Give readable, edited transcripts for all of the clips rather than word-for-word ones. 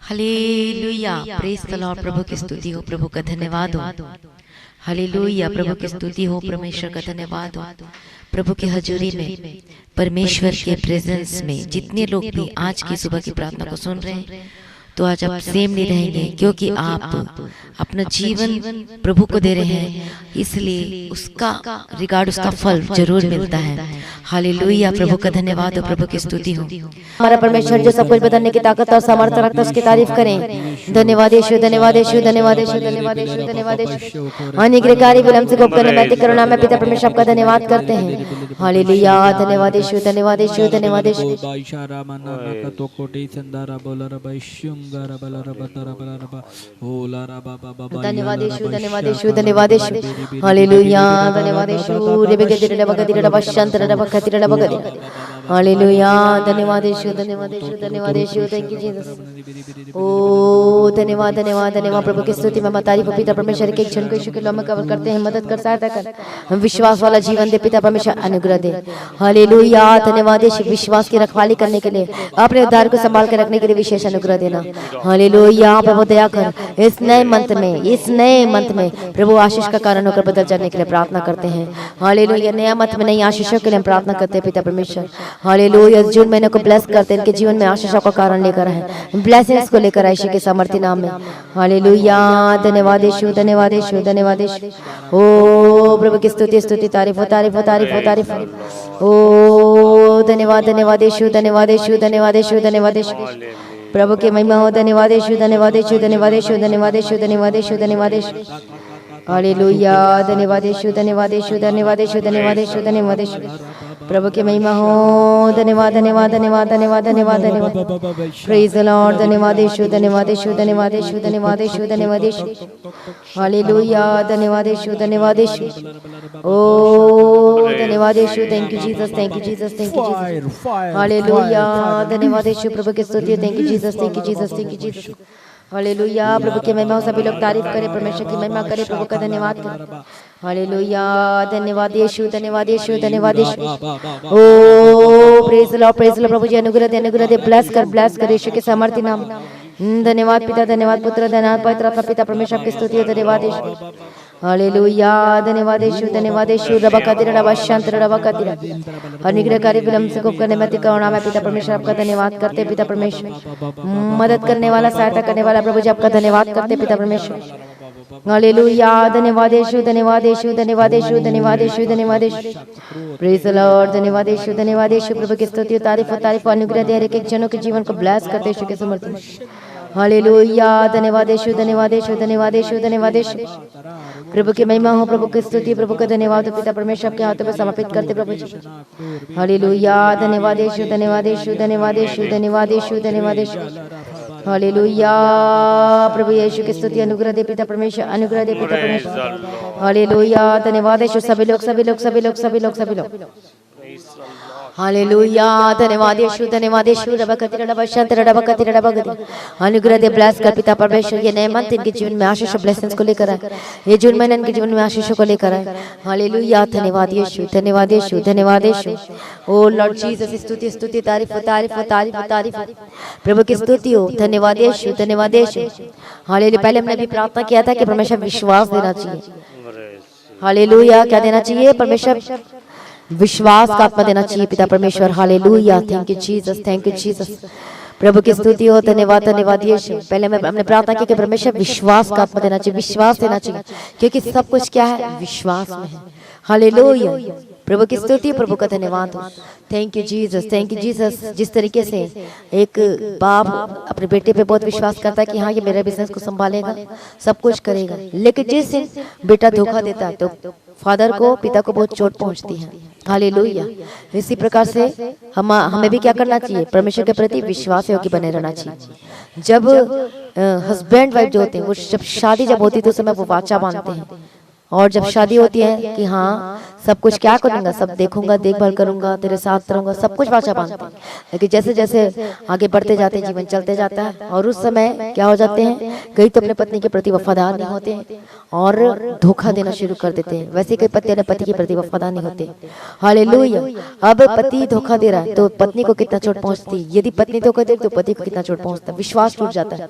Hallelujah, praise the Lord. प्रभु की स्तुति हो, प्रभु का धन्यवाद हो। हालेलुया, प्रभु की स्तुति हो, परमेश्वर का धन्यवाद हो। प्रभु की हजूरी में, परमेश्वर के प्रेजेंस में जितने लोग भी आज की सुबह की प्रार्थना को सुन रहे हैं, तो आज आप सेम नहीं रहेंगे, क्योंकि आप अपना जीवन प्रभु को दे रहे हैं, इसलिए उसका रिगार्ड, उसका फल जरूर मिलता है। हालेलुया, प्रभु का धन्यवाद हो, प्रभु की स्तुति हो। हमारा परमेश्वर जो सब कुछ बदलने की ताकत और सामर्थ्य रखता है, उसकी तारीफ करें। धन्यवाद यीशु, धन्यवाद यीशु, धन्यवाद यीशु, धन्यवाद यीशु, धन्यवाद यीशु। अनुग्रहकारी विलंब से गोप्त नैतिक करुणा में पिता परमेश्वर आपका धन्यवाद करते हैं। हालेलुया, धन्यवाद यीशु, धन्यवाद यीशु, धन्यवाद यीशु। धन्यवाद यीशु, धन्यवाद यीशु, धन्यवाद यीशु। हालेलुया, धन्यवाद यीशु। रेबेगदिरे बगदिरे बशंतरे बखतिरे बगदिरे। हालेलुया, धन्यवाद यीशु, धन्यवाद यीशु, धन्यवाद यीशु। Thank you Jesus. ओ धन्यवाद, धन्यवाद, धन्यवाद। प्रभु की स्तुति में तारीफ पिता परमेश्वर के क्षण को यीशु के नाम में कवर करते हैं। मदद कर, सहायता कर, हम विश्वास वाला जीवन दे पिता परमेश्वर, अनुग्रह दे। हालेलुया, धन्यवाद यीशु। विश्वास की रखवाली करने के लिए, अपने उद्धार को संभाल कर रखने के लिए विशेष अनुग्रह देना। हालेलुया, प्रभु दया कर। इस नए मंथ में, इस नए मंथ में प्रभु आशीष का कारण होकर बदल जाने के लिए प्रार्थना करते हैं। हालेलुया, नया मंथ में नई आशीषों के लिए हम प्रार्थना करते हैं पिता परमेश्वर। हालेलुया, जून महीने को ब्लेस करते हैं, इनके जीवन में आशीषों का कारण लेकर आए, ब्लेसिंग्स को लेकर आए यीशु के सामर्थ्य नाम में। हालेलुया, धन्यवाद यीशु, धन्यवाद यीशु, धन्यवाद यीशु। ओ प्रभु की स्तुति, स्तुति, तारीफ हो, तारीफ हो, तारीफ हो, तारीफ हो। ओ धन्यवाद, धन्यवाद यीशु, धन्यवाद यीशु, धन्यवाद यीशु, धन्यवाद यीशु। प्रभु की महिमा हो, धन्यवाद यीशु, धन्यवाद यीशु, धन्यवाद यीशु, धन्यवाद यीशु, धन्यवाद यीशु, धन्यवाद यीशु। हालेलुया, धन्यवाद यीशु, धन्यवाद यीशु, धन्यवाद यीशु, धन्यवाद यीशु, धन्यवाद यीशु। प्रभु की महिमा हो, धन्यवाद, धन्यवाद, धन्यवाद, धन्यवाद, धन्यवाद, धन्यवाद। प्रेज द लॉर्ड, धन्यवाद यीशु, धन्यवाद यीशु, धन्यवाद यीशु, धन्यवाद यीशु, धन्यवाद यीशु। हालेलुया, धन्यवाद यीशु, धन्यवाद यीशु। ओ धन्यवाद Yeshu, thank you Jesus, thank you Jesus, thank you Jesus. Hallelujah, धन्यवाद यीशु। प्रभु की स्तुति, thank you Jesus, thank you Jesus, thank you Jesus. Hallelujah, प्रभु की महिमा हो, सभी लोग तारीफ करें, परमेश्वर की महिमा करें, प्रभु का धन्यवाद करें। हालेलुया, धन्यवाद यीशु, धन्यवाद यीशु, धन्यवाद यीशु। ओ praise the Lord, praise the Lord. प्रभु जी अनुग्रह दे, अनुग्रह दे, ब्लेस कर यीशु के सामर्थ्य नाम। धन्यवाद पिता, धन्यवाद पुत्र, धन्यवाद पवित्र आत्मा, पिता परमेश्वर की स्तुति, धन्यवाद यीशु। हालेलुया, धन्यवाद यीशु, धन्यवाद यीशु। रबा कदिर रबा शांत रबा कदिर। अनुग्रहकारी विलंब से गुप्त करने में करुणा में पिता परमेश्वर आपका धन्यवाद करते पिता परमेश्वर। मदद करने वाला, सहायता करने वाला प्रभु जी आपका धन्यवाद करते पिता परमेश्वर। हालेलुया, धन्यवाद यीशु, धन्यवाद यीशु, धन्यवाद यीशु, धन्यवाद यीशु, धन्यवाद यीशु। प्रेज द लॉर्ड, धन्यवाद यीशु, धन्यवाद यीशु। प्रभु की स्तुति, तारीफ और तारीफ, अनुग्रह दे, हर एक जनों के जीवन को ब्लेस करते यीशु के समर्थन। हालेलुया, धन्यवाद यीशु, धन्यवाद यीशु, धन्यवाद यीशु, धन्यवाद यीशु। प्रभु की महिमा हो, प्रभु की स्तुति, प्रभु का धन्यवाद पिता परमेश्वर के हाथों में समर्पित करते प्रभु जी। हालेलुया, धन्यवाद यीशु, धन्यवाद यीशु, धन्यवाद यीशु, धन्यवाद यीशु, धन्यवाद यीशु। हालेलुया, प्रभु यीशु की स्तुति, अनुग्रह दे पिता परमेश्वर, अनुग्रह दे पिता परमेश्वर। हालेलुया, धन्यवाद यीशु। सभी लोग, सभी लोग, सभी लोग, सभी लोग, सभी लोग। हालेलुया, धन्यवाद यीशु, धन्यवाद यीशु। रबा कतिरा रबा शांत रबा कतिरा रबा गति। अनुग्रह दे, ब्लेस कर पिता परमेश्वर। ये नए मंथ इनके जीवन में आशीष और ब्लेसिंग्स को लेकर आए, ये जून महीने इनके जीवन में आशीषों को लेकर आए। हालेलुया, धन्यवाद यीशु, धन्यवाद यीशु, धन्यवाद यीशु। ओ लॉर्ड जीसस, स्तुति, स्तुति, तारीफ, तारीफ, तारीफ, तारीफ। प्रभु की स्तुति हो, धन्यवाद यीशु, धन्यवाद यीशु। हालेलुया, पहले हमने भी प्रार्थना किया था कि परमेश्वर विश्वास देना चाहिए। हालेलुया, क्या देना चाहिए? परमेश्वर विश्वास का आत्मा देना चाहिए पिता परमेश्वर। Hallelujah, thank you Jesus, thank you Jesus. प्रभु की स्तुति हो, धन्यवाद, धन्यवाद यीशु। पहले हमने प्रार्थना की कि परमेश्वर विश्वास का आत्मा देना चाहिए, विश्वास देना चाहिए, क्योंकि सब कुछ क्या है? विश्वास में है। हालेलुया, प्रभु की स्तुति, प्रभु का धन्यवाद हो। Thank you Jesus, thank you Jesus. जिस तरीके से एक बाप अपने बेटे पे बहुत विश्वास करता है कि हाँ ये मेरे बिजनेस को संभालेगा, सब कुछ करेगा, लेकिन जिस दिन बेटा धोखा देता है तो फादर को, पिता को बहुत चोट पहुंचती है। हालेलुया, इसी प्रकार से हमें भी क्या करना चाहिए? परमेश्वर के प्रति विश्वास योग्य बने रहना चाहिए। जब हस्बैंड वाइफ जो होते हैं, वो जब शादी जब होती है तो उस समय वो वाचा बांधते हैं, और जब शादी होती है कि हाँ सब कुछ क्या करूंगा, सब देखूंगा, देखभाल करूंगा, तेरे साथ रहूंगा, सब कुछ वाचा बांधते हैं। लेकिन जैसे जैसे आगे बढ़ते जाते हैं, जीवन चलते जाता है, और उस समय क्या हो जाते हैं कई तो अपने पत्नी के प्रति वफादार नहीं होते हैं और धोखा देना शुरू कर देते हैं। वैसे कई पति अपने पति के प्रति वफादार नहीं होते। हालेलुया। अब पति धोखा दे रहा है तो पत्नी को कितना चोट पहुंचती है, यदि पत्नी धोखा दे तो पति को कितना चोट पहुंचता है, विश्वास टूट जाता है,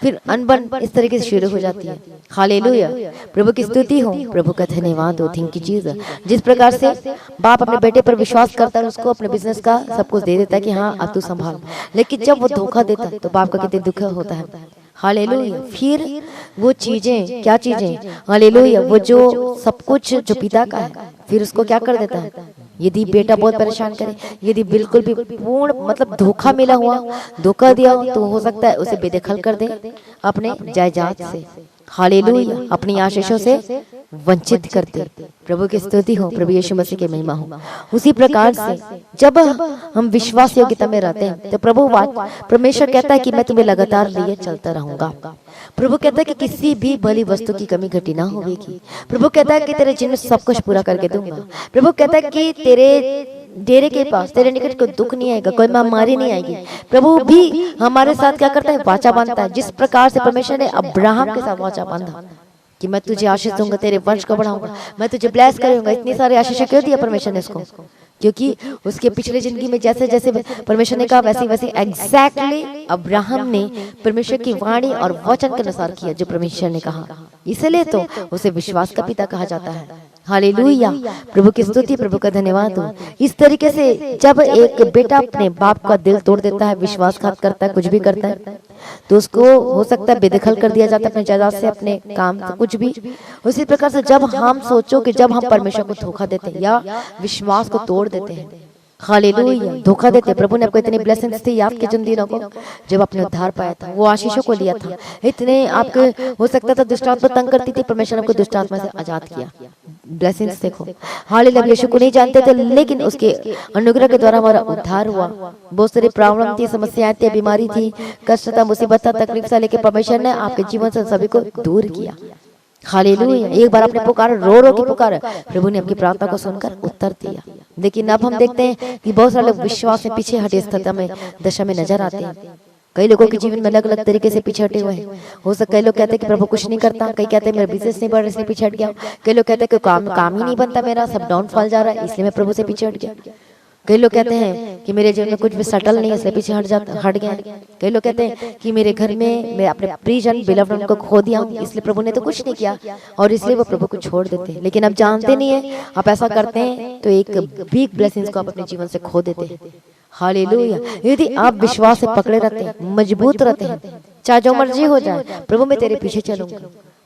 फिर अनबन इस तरीके से शुरू हो जाती है। हालेलुया। प्रभु की स्तुति हो, प्रभु का धन्यवाद हो। Thank you Jesus. जिस प्रकार से बाप अपने बेटे पर विश्वास करता है, उसको अपने बिजनेस का सब कुछ दे देता है कि हाँ अब तू संभाल, लेकिन जब वो धोखा देता है तो बाप का कितने दुख होता है। हालेलुया। फिर वो चीजें, क्या चीजें, हालेलुया, वो जो सब कुछ जो पिता का है फिर उसको क्या कर देता है। यदि बेटा बहुत परेशान करे, यदि बिल्कुल भी पूर्ण मतलब धोखा मिला हुआ, धोखा दिया हो, तो हो सकता है उसे बेदखल कर दे अपने जायदाद से। हालेलुया। अपनी आशीषों से वंचित करते। प्रभु की स्तुति हो, प्रभु यीशु मसीह की महिमा हो। उसी प्रकार से जब हम विश्वास योग्यता में रहते हैं तो प्रभु परमेश्वर कहता है कि मैं तुम्हें लगातार लिए चलता रहूंगा। प्रभु कहता है कि किसी भी भली वस्तु की कमी घटी ना होगी। प्रभु कहता है कि तेरे जीवन में सब कुछ पूरा करके दूंगा। प्रभु कहता है कि तेरे डेरे के पास, तेरे निकट कोई दुख नहीं आएगा, कोई महामारी नहीं आएगी। प्रभु भी हमारे साथ क्या करता है, वाचा बांधता है। जिस प्रकार से परमेश्वर ने अब्राहम के साथ वाचा बांधा कि मैं तुझे आशीष दूंगा, तेरे वंश को बढ़ाऊंगा, मैं तुझे ब्लेस करूंगा। इतनी सारी आशीष क्यों दिया परमेश्वर ने उसको, क्योंकि उसके पिछले जिंदगी में जैसे जैसे परमेश्वर ने कहा वैसे वैसे एग्जैक्टली अब्राहम ने परमेश्वर की वाणी और वचन के अनुसार किया जो परमेश्वर ने कहा। इसलिए तो उसे विश्वास का पिता कहा जाता है। हालेलुया। प्रभु की स्तुति, प्रभु का धन्यवाद हो। इस तरीके से जब एक बेटा अपने बाप का दिल तोड़ देता है, विश्वासघात करता है, कुछ भी करता है, तो उसको हो सकता है बेदखल कर दिया जाता है अपने जायदाद से, अपने काम से, कुछ भी। उसी प्रकार से जब हम सोचो कि जब हम परमेश्वर को धोखा देते हैं या विश्वास को तोड़ देते हैं, हालेलुया, धोखा देते। प्रभु ने आपको इतनी ब्लेसिंग्स थी आपके जिन दिनों को जब आपने उद्धार पाया था, वो आशीषों को लिया था, इतने आपके हो सकता था दुष्ट आत्मा तंग करती थी, परमेश्वर ने आपको दुष्ट आत्मा से आजाद किया। ब्लेसिंग्स देखो। हालेलुया। यीशु को नहीं जानते थे, लेकिन उसके अनुग्रह के द्वारा हमारा उद्धार हुआ। बहुत सारी प्रॉब्लम थी, समस्याएं थी, बीमारी थी, कष्ट था, मुसीबत था, तकलीफ था, लेकिन परमेश्वर ने आपके जीवन से सभी को दूर किया। हालेलुया। एक बार आपने पुकारा, रो रो की पुकारा, प्रभु ने आपकी प्रार्थना को सुनकर उत्तर दिया। लेकिन अब हम देखते हैं कि बहुत सारे लोग विश्वास में पीछे हटे स्थिति में, दशा में नजर आते हैं। कई लोगों के जीवन में अलग अलग तरीके से पीछे हटे हुए हैं। हो सकता है कई लोग कहते हैं कि प्रभु कुछ नहीं करता, कई कहते हैं मेरा बिजनेस नहीं बढ़ रहा इसलिए पीछे हट गया, कई लोग कहते हैं कि काम ही नहीं बनता मेरा, सब डाउनफॉल जा रहा है इसलिए मैं प्रभु से पीछे हट गया। कई लोग कहते हैं कि मेरे जीवन में कुछ भी सेटल नहीं है इसलिए पीछे हट गया। कई लोग कहते हैं कि मेरे घर में मैं अपने प्रियजन बिलव्ड उनको खो दिया हूं, इसलिए प्रभु ने तो कुछ नहीं किया, और इसलिए वो प्रभु को छोड़ देते हैं। लेकिन आप जानते नहीं है, आप ऐसा करते हैं तो एक बिग ब्लेसिंग्स को आप अपने जीवन से खो देते हैं। हालेलुया। यदि आप विश्वास से पकड़े रहते हैं, मजबूत रहते हैं, चाहे जो मर्जी हो जाए, प्रभु मैं तेरे पीछे चलूंगा,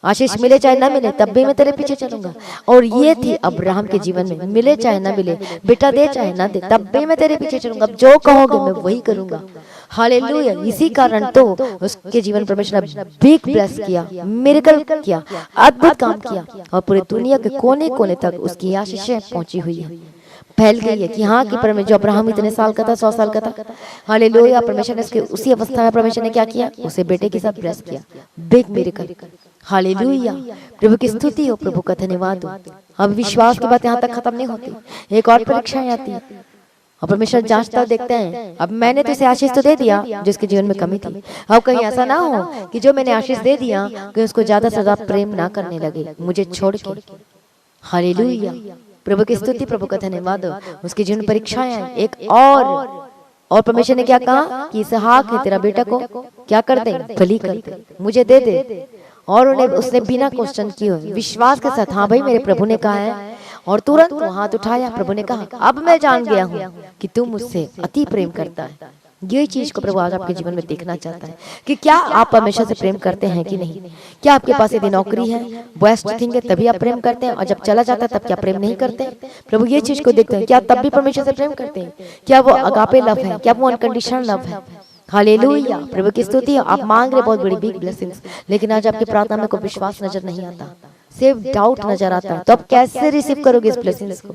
आशीष मिले चाहे ना मिले तब भी मैं तेरे पीछे चलूंगा। और ये थी अब्राहम के जीवन में, मिले चाहे ना मिले, बेटा दे चाहे ना दे, तब भी मैं तेरे पीछे चलूंगा, जो कहोगे मैं वही करूंगा। हालेलुया। इसी कारण तो उसके जीवन परमेश्वर ने बिग ब्लेस किया, मिरेकल किया, अद्भुत काम किया, और पूरी दुनिया के कोने कोने तक उसकी आशीषें पहुंची हुई है, फैल गई है कि हाँ कि परमेश्वर जो अब्राहम इतने साल का था, 100 साल का था, हालेलुया, परमेश्वर ने उसके उसी अवस्था में परमेश्वर ने क्या किया, उसे बेटे के साथ ब्लेस किया, बिग मिरेकल। हालेलुया। प्रभु की स्तुति हो, प्रभु का धन्यवाद हो। अब विश्वास की बात यहाँ तक खत्म नहीं होती, एक और परीक्षाएं आती है और परमेश्वर जांचता देखते हैं। अब मैंने तो इसे आशीष तो दे दिया जिसके जीवन में कमी थी, अब कहीं ऐसा ना हो कि जो मैंने आशीष दे दिया कि उसको ज्यादा से ज्यादा प्रेम ना करने लगे मुझे छोड़ के। हालेलुया। प्रभु की स्तुति, प्रभु का धन्यवाद हो। उसकी जीवन परीक्षाएं एक और परमेश्वर ने क्या कहा कि इसहाक है तेरा बेटा को क्या कर दे, बलि कर दे, मुझे दे दे। और उसने बिना क्वेश्चन किए विश्वास के साथ हाँ भाई मेरे प्रभु ने कहा है, और तुरंत वो हाथ उठाया। प्रभु ने कहा अब मैं जान गया हूँ कि तू मुझसे अति प्रेम करता है। यही चीज को प्रभु आज आपके जीवन में देखना चाहता है कि क्या आप परमेश्वर से प्रेम करते हैं कि नहीं। क्या आपके पास यदि नौकरी है, बेस्ट थिंग है, तभी आप प्रेम करते हैं, और जब चला जाता है तब क्या प्रेम नहीं करते। प्रभु ये चीज को देखते हैं, क्या तब भी परमेश्वर से प्रेम करते हैं, क्या वो अगापे लव है, क्या वो अनकंडीशनल लव है। हालेलुया। प्रभु की स्तुति। आप मांग रहे बहुत बड़ी बिग ब्लेसिंग्स, लेकिन आज आपकी प्रार्थना में कोई विश्वास नजर नहीं आता, सिर्फ डाउट नजर आता है, तो आप कैसे रिसीव करोगे इस ब्लेसिंग्स को।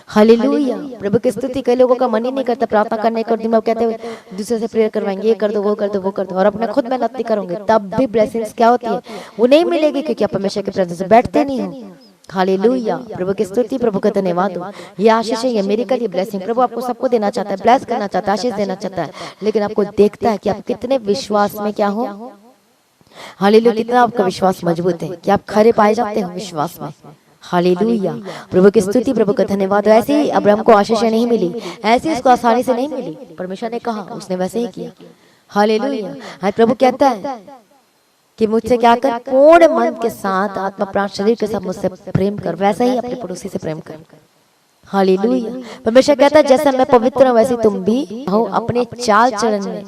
हालेलुया। प्रभु की स्तुति। कई लोगों का मन ही नहीं करता प्रार्थना करने का, दिमाग कहते हुए दूसरे से प्रेयर करवाएंगे, ये कर दो वो कर दो वो कर दो, और अपने खुद मेहनत नहीं करोगे, तब भी ब्लेसिंग्स क्या होती है वो नहीं मिलेगी, क्योंकि आप परमेश्वर के प्रेजेंस में बैठते नहीं हो। हालेलुया। प्रभु की स्तुति, प्रभु का धन्यवाद हो। ये आशीष है, ये मिरेकल, ये ब्लेसिंग प्रभु आपको सबको देना चाहता है, ब्लेस करना चाहता है, आशीष देना चाहता है, लेकिन आपको देखता है कि आप कितने विश्वास में क्या हो, हालेलुया, कितना आपका विश्वास मजबूत है कि आप खरे पाए जाते हो विश्वास में। हालेलुया, प्रभु की स्तुति, प्रभु का धन्यवाद। ऐसे ही अब्राहम को आशीष नहीं मिली, ऐसे उसको आसानी से नहीं मिली, परमेश्वर ने कहा, उसने वैसे ही किया। हालेलुया। आज प्रभु कहता है कि मुझसे क्या कर, पूर्ण मन के साथ, आत्मा प्राण शरीर के साथ मुझसे प्रेम कर, वैसा ही अपने पड़ोसी से प्रेम कर। हालेलुया। परमेश्वर कहता है जैसा मैं पवित्र हूं वैसे तुम भी हो, अपने चाल चलन में,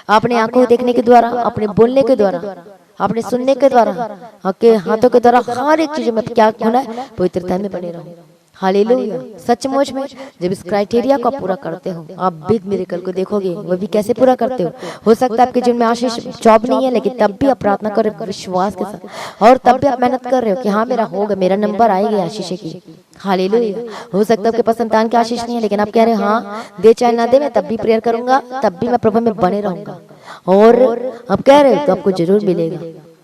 अपने आंखों देखने के द्वारा, अपने बोलने के द्वारा, अपने सुनने के द्वारा, आपके हाथों के द्वारा, हर एक चीज में क्या होना है, पवित्रता में बने रहो। हालेलुया। सचमुच में जब इस क्राइटेरिया को पूरा करते हो, आप बिग मिरेकल को देखोगे। वो भी कैसे पूरा करते हो सकता है आपके जीवन में आशीष जॉब नहीं है, लेकिन तब भी आप प्रार्थना कर रहे हो विश्वास के साथ, और तब भी आप मेहनत कर रहे हो कि हाँ मेरा होगा, मेरा नंबर आएगा आशीष की। हालेलुया। हो सकता है आपके पास संतान की आशीष नहीं है, लेकिन आप कह रहे हो हाँ दे चाहे ना दे, मैं तब भी प्रेयर करूंगा, तब भी मैं प्रभु में बने रहूंगा, और आप कह रहे हो तो आपको जरूर मिलेगा।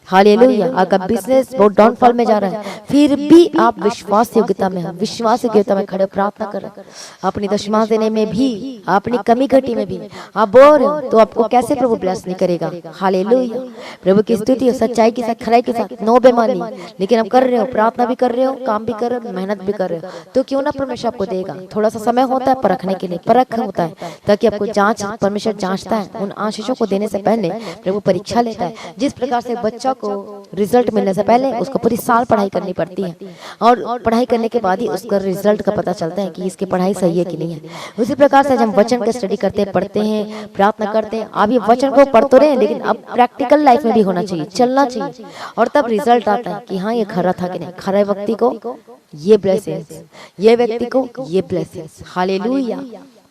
हालेलुया। आपका बिजनेस बहुत डाउनफॉल में जा रहा है, फिर भी आप विश्वास योग्यता में, विश्वास योग्यता में खड़े प्रार्थना कर रहे हैं, अपनी दशमांश देने में भी, अपनी कमी घटी में भी आप बोल रहे हो, तो आपको कैसे प्रभु ब्लेस नहीं करेगा। हालेलुया। प्रभु की स्तुति हो, सच्चाई के साथ, खराई के साथ, नो बेमानी, लेकिन आप कर रहे हो, प्रार्थना भी कर रहे हो, काम भी कर रहे हो, मेहनत भी कर रहे हो, तो क्यों ना परमेश्वर आपको देगा। थोड़ा सा समय होता है परखने के लिए, परख होता है ताकि आपको जांच, परमेश्वर जांचता है, उन आशीषों को देने से पहले प्रभु परीक्षा लेता है। जिस प्रकार से बच्चा को रिजल्ट मिलने से पहले उसको पूरी साल पढ़ाई करनी पड़ती है, और पढ़ाई करने के बाद ही उसका रिजल्ट का पता चलता है कि इसकी पढ़ाई सही है कि नहीं है। उसी प्रकार से हम वचन का स्टडी करते हैं, पढ़ते हैं, प्रार्थना करते हैं, आप ये वचन को पढ़ तो रहे, लेकिन अब प्रैक्टिकल लाइफ में भी होना चाहिए, चलना चाहिए, और तब रिजल्ट आता है कि हाँ ये खरा था कि नहीं। खरे व्यक्ति को ये ब्लेसिंग्स, ये व्यक्ति को ये ब्लेसिंग्स। हालेलुया।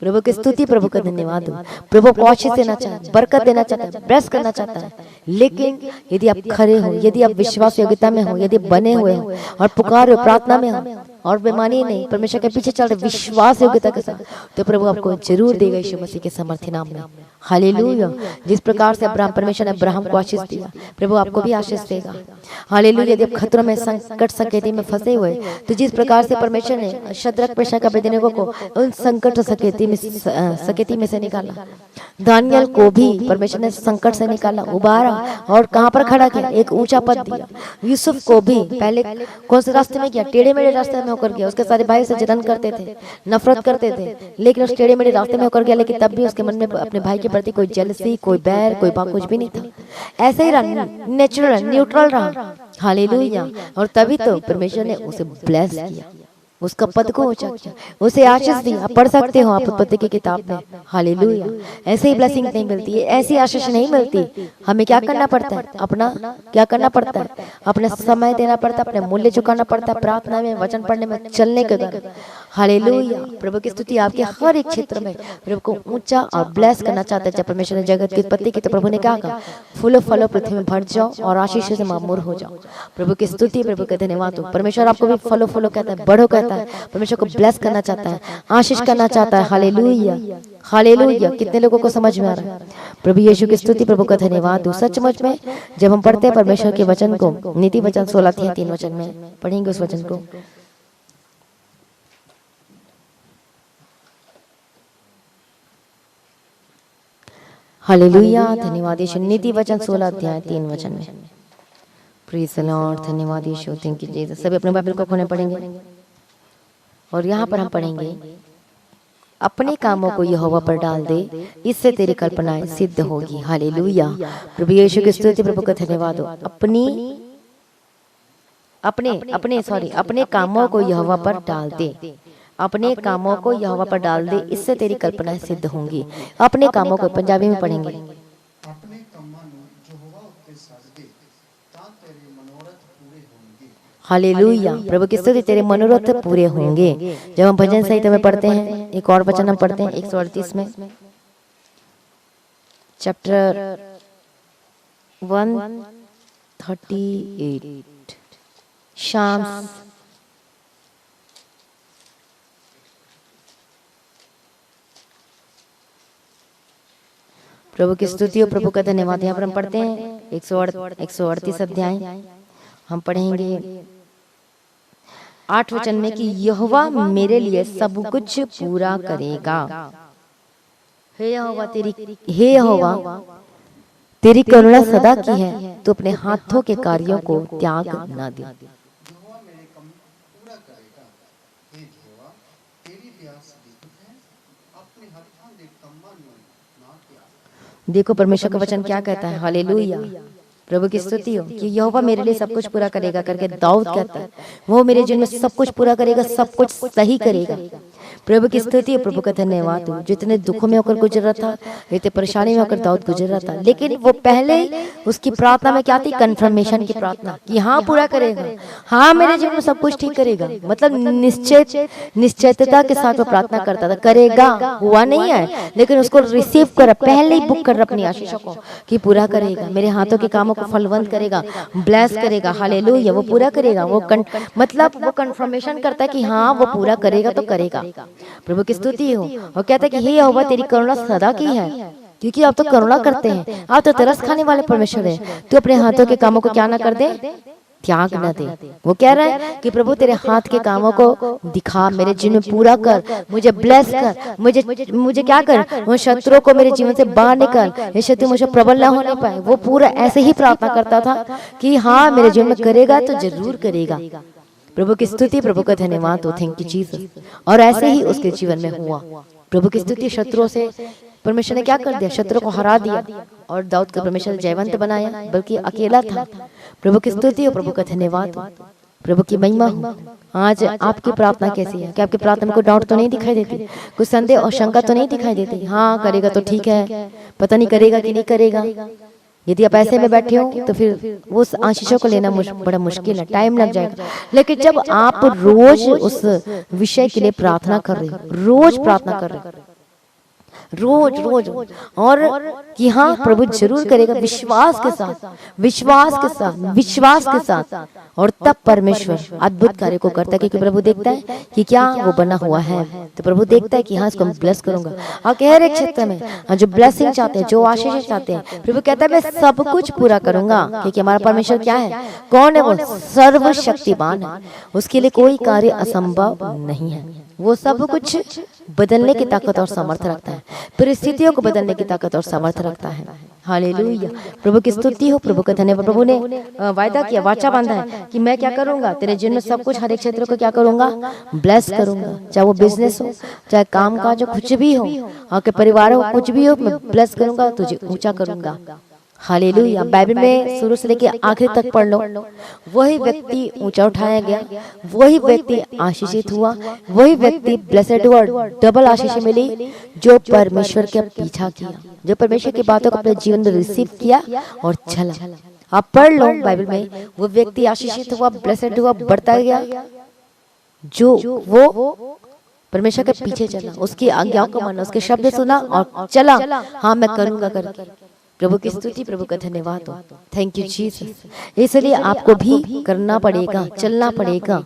प्रभु की स्तुति, प्रभु का धन्यवाद हो। प्रभु को आशीष देना चाहता है, बरकत देना चाहता है, ब्लेस करना चाहता है, लेकिन यदि आप खरे हो, यदि आप विश्वास योग्यता में हो, यदि बने हुए हो और पुकार हो, प्रार्थना में हो, और बेमानी नहीं, परमेश्वर के पीछे चल रहे विश्वास योग्यता के साथ, तो प्रभु आपको जरूर देगा यीशु मसीह के समर्थी नाम में। हालेलुया। जिस प्रकार से अब्राहम, परमेश्वर ने अब्राहम को आशीष दिया, प्रभु आपको भी आशीष देगा। हालेलुया। यदि आप खतरों में, संकट सकेती में फंसे हुए, तो जिस प्रकार से परमेश्वर ने शद्रक, मेशक, अबेदनगो को उन संकट सकेती में से निकाला, दानियल को भी परमेश्वर ने संकट से निकाला, उबारा, और कहां पर खड़ा किया, एक ऊंचा पद दिया। यूसुफ को भी पहले कौन से रास्ते में किया, टेढ़े मेढ़े रास्ते में होकर गया, उसके सारे भाई से जलन करते थे, नफरत करते थे, लेकिन उस टेढ़े मेढ़े रास्ते में होकर गया, लेकिन तब भी उसके मन में अपने भाई के प्रति कोई जेलसी, कोई बैर, कोई बात कुछ भी नहीं था। ऐसे ही रहा, नेचुरल, न्यूट्रल रहा। हालेलुया। और तभी तो परमेश्वर ने उसे ब्लेस किया, उसका पद को ऊंचा किया, उसे आशीष दी। आप पढ़ सकते हो, आप उत्पत्ति की किताब में। हालेलुया। ऐसे ही ब्लेसिंग नहीं मिलती है, ऐसी आशीष नहीं मिलती। हमें क्या करना पड़ता है, अपना क्या करना पड़ता है, अपना समय देना पड़ता है, अपने मूल्य चुकाना पड़ता है, प्रार्थना में, वचन पढ़ने में, चलने के द्वारा। हालेलुया। प्रभु की स्तुति। आपके हर एक क्षेत्र में प्रभु को ऊंचा और ब्लेस करना चाहता है। जब परमेश्वर ने जगत की उत्पत्ति की, तो प्रभु ने क्या कहा, फूलो फलो पृथ्वी में भर जाओ और आशीष से मामूर हो जाओ। प्रभु की स्तुति, प्रभु का धन्यवाद हो। परमेश्वर आपको भी फलो फलो कहता है, बढ़ो कहता है, परमेश्वर को ब्लेस करना चाहता है, आशीष करना चाहता है। हालेलुया। हालेलुया। कितने लोगों को समझ में आ रहा है। प्रभु यीशु की स्तुति, प्रभु का धन्यवाद हो। सचमुच में जब हम पढ़ते हैं परमेश्वर के वचन को, नीति वचन 16:3 वचन में पढ़ेंगे उस वचन को। हालेलुया। धन्यवाद यीशु। नीति वचन 16:3 वचन में। Praise the Lord. धन्यवाद यीशु। Thank you Jesus. सभी अपने बाइबल को खोलने पढ़ेंगे, और यहाँ पर हम पढ़ेंगे, अपने कामों को यहोवा पर डाल दे, इससे तेरी कल्पनाएं सिद्ध होगी। हालेलुया। प्रभु यीशु की स्तुति, प्रभु का धन्यवाद हो। अपने कामों को यहोवा पर डाल दे, अपने कामों को यहोवा पर डाल दे, इससे तेरी कल्पनाएं सिद्ध होंगी। अपने कामों को पंजाबी में पढ़ेंगे। अपने कामों जो होगा उत्ते सद दे, तां तेरे मनोरथ पूरे होंगे। हालेलुया। प्रभु की स्तुति, तेरे मनोरथ पूरे होंगे। जब हम भजन संहिता में पढ़ते हैं, एक और वचन हम पढ़ते हैं 138 में, चैप्टर 138, शाम प्रभु की स्तुति और प्रभु का धन्यवाद। यहाँ पर हम पढ़ते हैं 138 अध्याय, हम पढ़ेंगे 8 वचन में कि यहोवा मेरे लिए सब कुछ पूरा करेगा। हे यहोवा तेरी करुणा सदा की है, तू अपने हाथों के कार्यों को त्याग ना दे। यहोवा मेरे काम पूरा करेगा। हे यहोवा, तेरी दया सदैव है, अपने हाथों दे कम्मां नूं ना त्याग। देखो परमेश्वर का वचन क्या कहता है, हालेलुया, प्रभु की स्तुति हो कि यहोवा मेरे लिए सब कुछ पूरा करेगा करके दाऊद कहता है। वो मेरे जीवन में सब कुछ पूरा करेगा, सब कुछ सही करेगा। प्रभु की स्तुति हो, प्रभु का धन्यवाद हो। जितने दुखों में होकर गुजर रहा था, इतने परेशानी में होकर दाऊद गुजर रहा था, लेकिन वो पहले उसकी प्रार्थना में क्या थी, कंफर्मेशन की प्रार्थना कि हाँ पूरा करेगा, हाँ मेरे जीवन में सब कुछ ठीक करेगा। मतलब निश्चयता के साथ वो प्रार्थना करता था, करेगा, हुआ नहीं है लेकिन उसको रिसीव कर, पहले ही बुक कर अपनी आशीषों को कि पूरा करेगा, मेरे हाथों के कामों को फलवंत करेगा, ब्लेस करेगा, हालेलुया, वो पूरा करेगा। वो मतलब वो कंफर्मेशन करता है कि हाँ वो पूरा करेगा तो करेगा। प्रभु की स्तुति हो। और कहता है कि हे यहोवा तेरी करुणा सदा की है, क्योंकि आप तो करुणा करते हैं, आप तो तरस खाने वाले परमेश्वर है। तू अपने हाथों के कामों को क्या ना कर दे, त्याग न दे। वो कह रहा है कि प्रभु तेरे हाथ के कामों को दिखा, मेरे जीवन में पूरा कर, मुझे ब्लेस कर, मुझे क्या कर, वो शत्रुओं को मेरे जीवन से बाहर निकाल, ये शत्रु मुझे प्रबल ना होने पाए। वो पूरा ऐसे ही प्रार्थना करता था कि हाँ मेरे जीवन में करेगा तो जरूर करेगा। प्रभु की स्तुति, प्रभु का धन्यवाद हो, थैंक यू जीसस। और ऐसे ही उसके जीवन में हुआ। प्रभु की स्तुति, शत्रुओं से परमेश्वर ने क्या कर दिया, शत्रु को हरा दिया और दाऊद को परमेश्वर जयवंत बनाया, बल्कि अकेला था। प्रभु की स्तुति हो, प्रभु का धन्यवाद हो, प्रभु की महिमा हो। आज आपकी प्रार्थना कैसी है? क्या आपकी प्रार्थना में कोई डाउट तो नहीं दिखाई देती, कुछ संदेह और शंका तो नहीं दिखाई देती? हाँ करेगा तो ठीक है, पता नहीं करेगा कि नहीं करेगा। यदि आप ऐसे में बैठे हो तो फिर उस आशीषों को लेना बड़ा मुश्किल है, टाइम लग जाएगा। लेकिन जब आप रोज उस विषय के लिए प्रार्थना कर रहे हो, रोज प्रार्थना कर रहे हो, रोज रोज, और कि हाँ प्रभु जरूर करेगा, विश्वास के साथ, विश्वास के साथ, विश्वास के साथ, और तब परमेश्वर अद्भुत कार्य को करता है। क्योंकि प्रभु देखता है कि क्या वो बना हुआ है, तो प्रभु देखता है कि हाँ इसको मैं ब्लेस करूंगा। और हर एक क्षेत्र में जो ब्लेसिंग चाहते हैं, जो आशीष चाहते हैं, प्रभु कहता है मैं सब कुछ पूरा करूंगा। क्योंकि हमारा परमेश्वर क्या है, कौन है वो, सर्वशक्तिमान है, उसके लिए कोई कार्य असंभव नहीं है। वो सब कुछ बदलने की ताकत और सामर्थ्य रखता है, परिस्थितियों को बदलने की ताकत और सामर्थ्य रखता है। हालेलुया, प्रभु की स्तुति हो, प्रभु का धन्यवाद। प्रभु ने वायदा किया, वाचा बांधा है कि मैं क्या करूंगा, तेरे जीवन में सब कुछ, हर एक क्षेत्र को क्या करूंगा, ब्लेस करूंगा। चाहे वो बिजनेस हो, चाहे काम काज हो, कुछ भी हो, आपके परिवार हो, कुछ भी हो, मैं ब्लेस करूंगा, तुझे ऊंचा करूंगा। हालेलुया। बाइबल में शुरू से लेकर आखिर तक पढ़ लो, वही व्यक्ति ऊंचा उठाया गया, वही व्यक्ति आशीषित हुआ, वही व्यक्ति ब्लेसेड हुआ, डबल आशीष मिली, जो परमेश्वर के पीछा किया, जो परमेश्वर की बातों को अपने जीवन में रिसीव किया और चला। आप पढ़ लो बाइबल में, वो व्यक्ति आशीषित हुआ, ब्लेसेड हुआ, बढ़ता गया, जो वो परमेश्वर के पीछे चला, उसकी आज्ञाओं को माना, उसके शब्द सुना और चला, हाँ मैं करूंगा करके। प्रभु की स्तुति, प्रभु का धन्यवाद हो, थैंक यू जीसस। इसलिए आपको भी करना पड़ेगा, चलना पड़ेगा।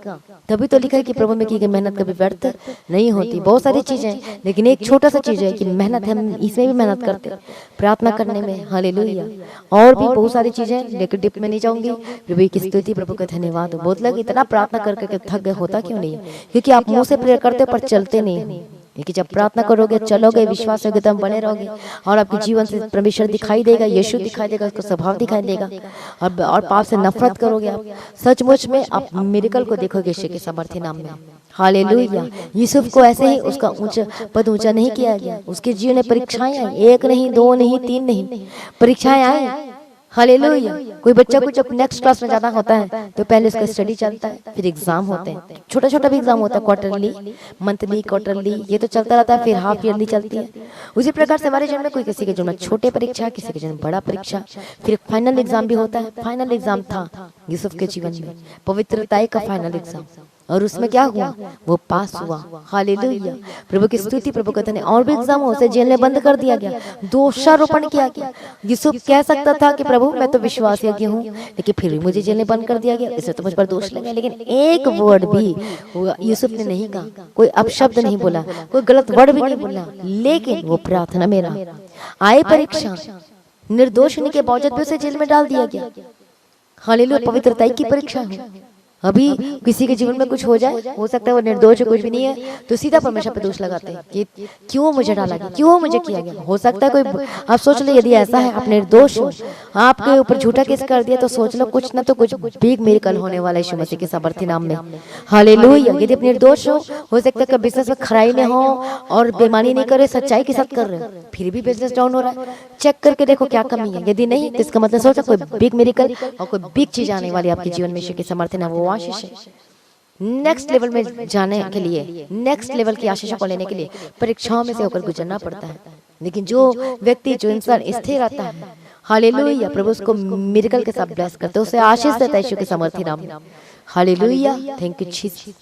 तभी तो लिखा है कि प्रभु में की गई मेहनत कभी व्यर्थ नहीं होती। बहुत सारी चीजें, लेकिन एक छोटा सा चीज है कि मेहनत, हम इसमें भी मेहनत करते हैं, प्रार्थना करने में। हालेलुया। और भी बहुत सारी चीजें, लेकिन डिप में नहीं जाऊंगी। प्रभु की स्तुति, प्रभु का धन्यवाद हो। बहुत लोग इतना प्रार्थना करके थक गए, होता क्यों नहीं है? क्योंकि आप मुंह से प्रेयर करते पर चलते नहीं। कि जब प्रार्थना करोगे, चलोगे, विश्वास होगे, तो हम बने रहोगे और आपके जीवन से परमेश्वर दिखाई देगा, यीशु दिखाई देगा, उसका स्वभाव दिखाई देगा, और पाप से नफरत करोगे आप। सचमुच में आप मिरेकल को देखोगे यीशु के सामर्थ्य नाम में। हालेलुया। यूसुफ को ऐसे ही उसका पद ऊंचा नहीं किया गया, उसके जीवन में परीक्षाएं आई, एक नहीं, दो नहीं, तीन नहीं, परीक्षाएं आई। हालेलुया। कोई बच्चा को जब नेक्स्ट क्लास में जाना होता है तो पहले उसका स्टडी चलता है, फिर एग्जाम होते हैं, छोटा छोटा भी एग्जाम होता है, क्वार्टरली, मंथली, क्वार्टरली, ये तो चलता रहता है, फिर हाफ ईयरली चलती है। उसी प्रकार से हमारे जीवन में कोई किसी के जीवन में छोटे परीक्षा, किसी के जीवन में बड़ा परीक्षा, फिर फाइनल एग्जाम भी होता है। फाइनल एग्जाम था यूसुफ के जीवन में, पवित्रता का फाइनल एग्जाम, और उसमें क्या हुआ, वो पास हुआ। हालेलुया। प्रभु की स्तुति, प्रभु का धन्यवाद। और भी एग्जाम हो, उसे जेल में बंद कर दिया गया, दोषारोपण किया गया। यूसुफ कह सकता था कि प्रभु मैं तो विश्वास योग्य हूँ, लेकिन फिर भी मुझे जेल में बंद कर दिया गया, इसे तो मुझ पर दोष लगा। लेकिन एक वर्ड भी यूसुफ ने नहीं कहा, कोई अपशब्द नहीं बोला, कोई गलत वर्ड भी नहीं बोला, लेकिन वो प्रार्थना में रहा। आए परीक्षा, निर्दोष होने के बावजूद भी उसे जेल में डाल दिया गया। हालेलुया। पवित्रता की परीक्षा है, अभी किसी के जीवन में कुछ हो जाए, हो सकता है वो निर्दोष है, कुछ भी नहीं है, तो सीधा परमेश्वर पे दोष लगाते हैं कि क्यों मुझे डाला गया, क्यों मुझे किया गया। हो सकता है कोई, आप सोच लो यदि ऐसा है, आप निर्दोष हो, आपके ऊपर झूठा केस कर दिया, तो सोच लो कुछ ना तो कुछ बिग मिरेकल होने वाला है यीशु मसीह के सामर्थ्य नाम में। हालेलुया। यदि आप निर्दोष हो सकता है कि बिजनेस में खराई में हो और बेईमानी नहीं करे, सच्चाई के साथ कर रहे हो, फिर भी बिजनेस डाउन हो रहा है, चेक करके देखो क्या कमी है। यदि नहीं तो इसका मतलब सोचो कोई बिग मिरेकल और कोई बिग चीज आने वाली आपके जीवन में यीशु के सामर्थ्य नाम। वो आशीष है। नेक्स्ट लेवल में जाने के लिए, नेक्स्ट लेवल की आशीषों को लेने के लिए परीक्षाओं में से होकर गुजरना पड़ता है। लेकिन जो व्यक्ति, जो इंसान स्थिर रहता है, हालेलुया, प्रभु उसको मिरेकल के साथ ब्लेस करते हैं, उसे आशीष देता है यीशु के सामर्थ्य नाम। Hallelujah, thank you Jesus.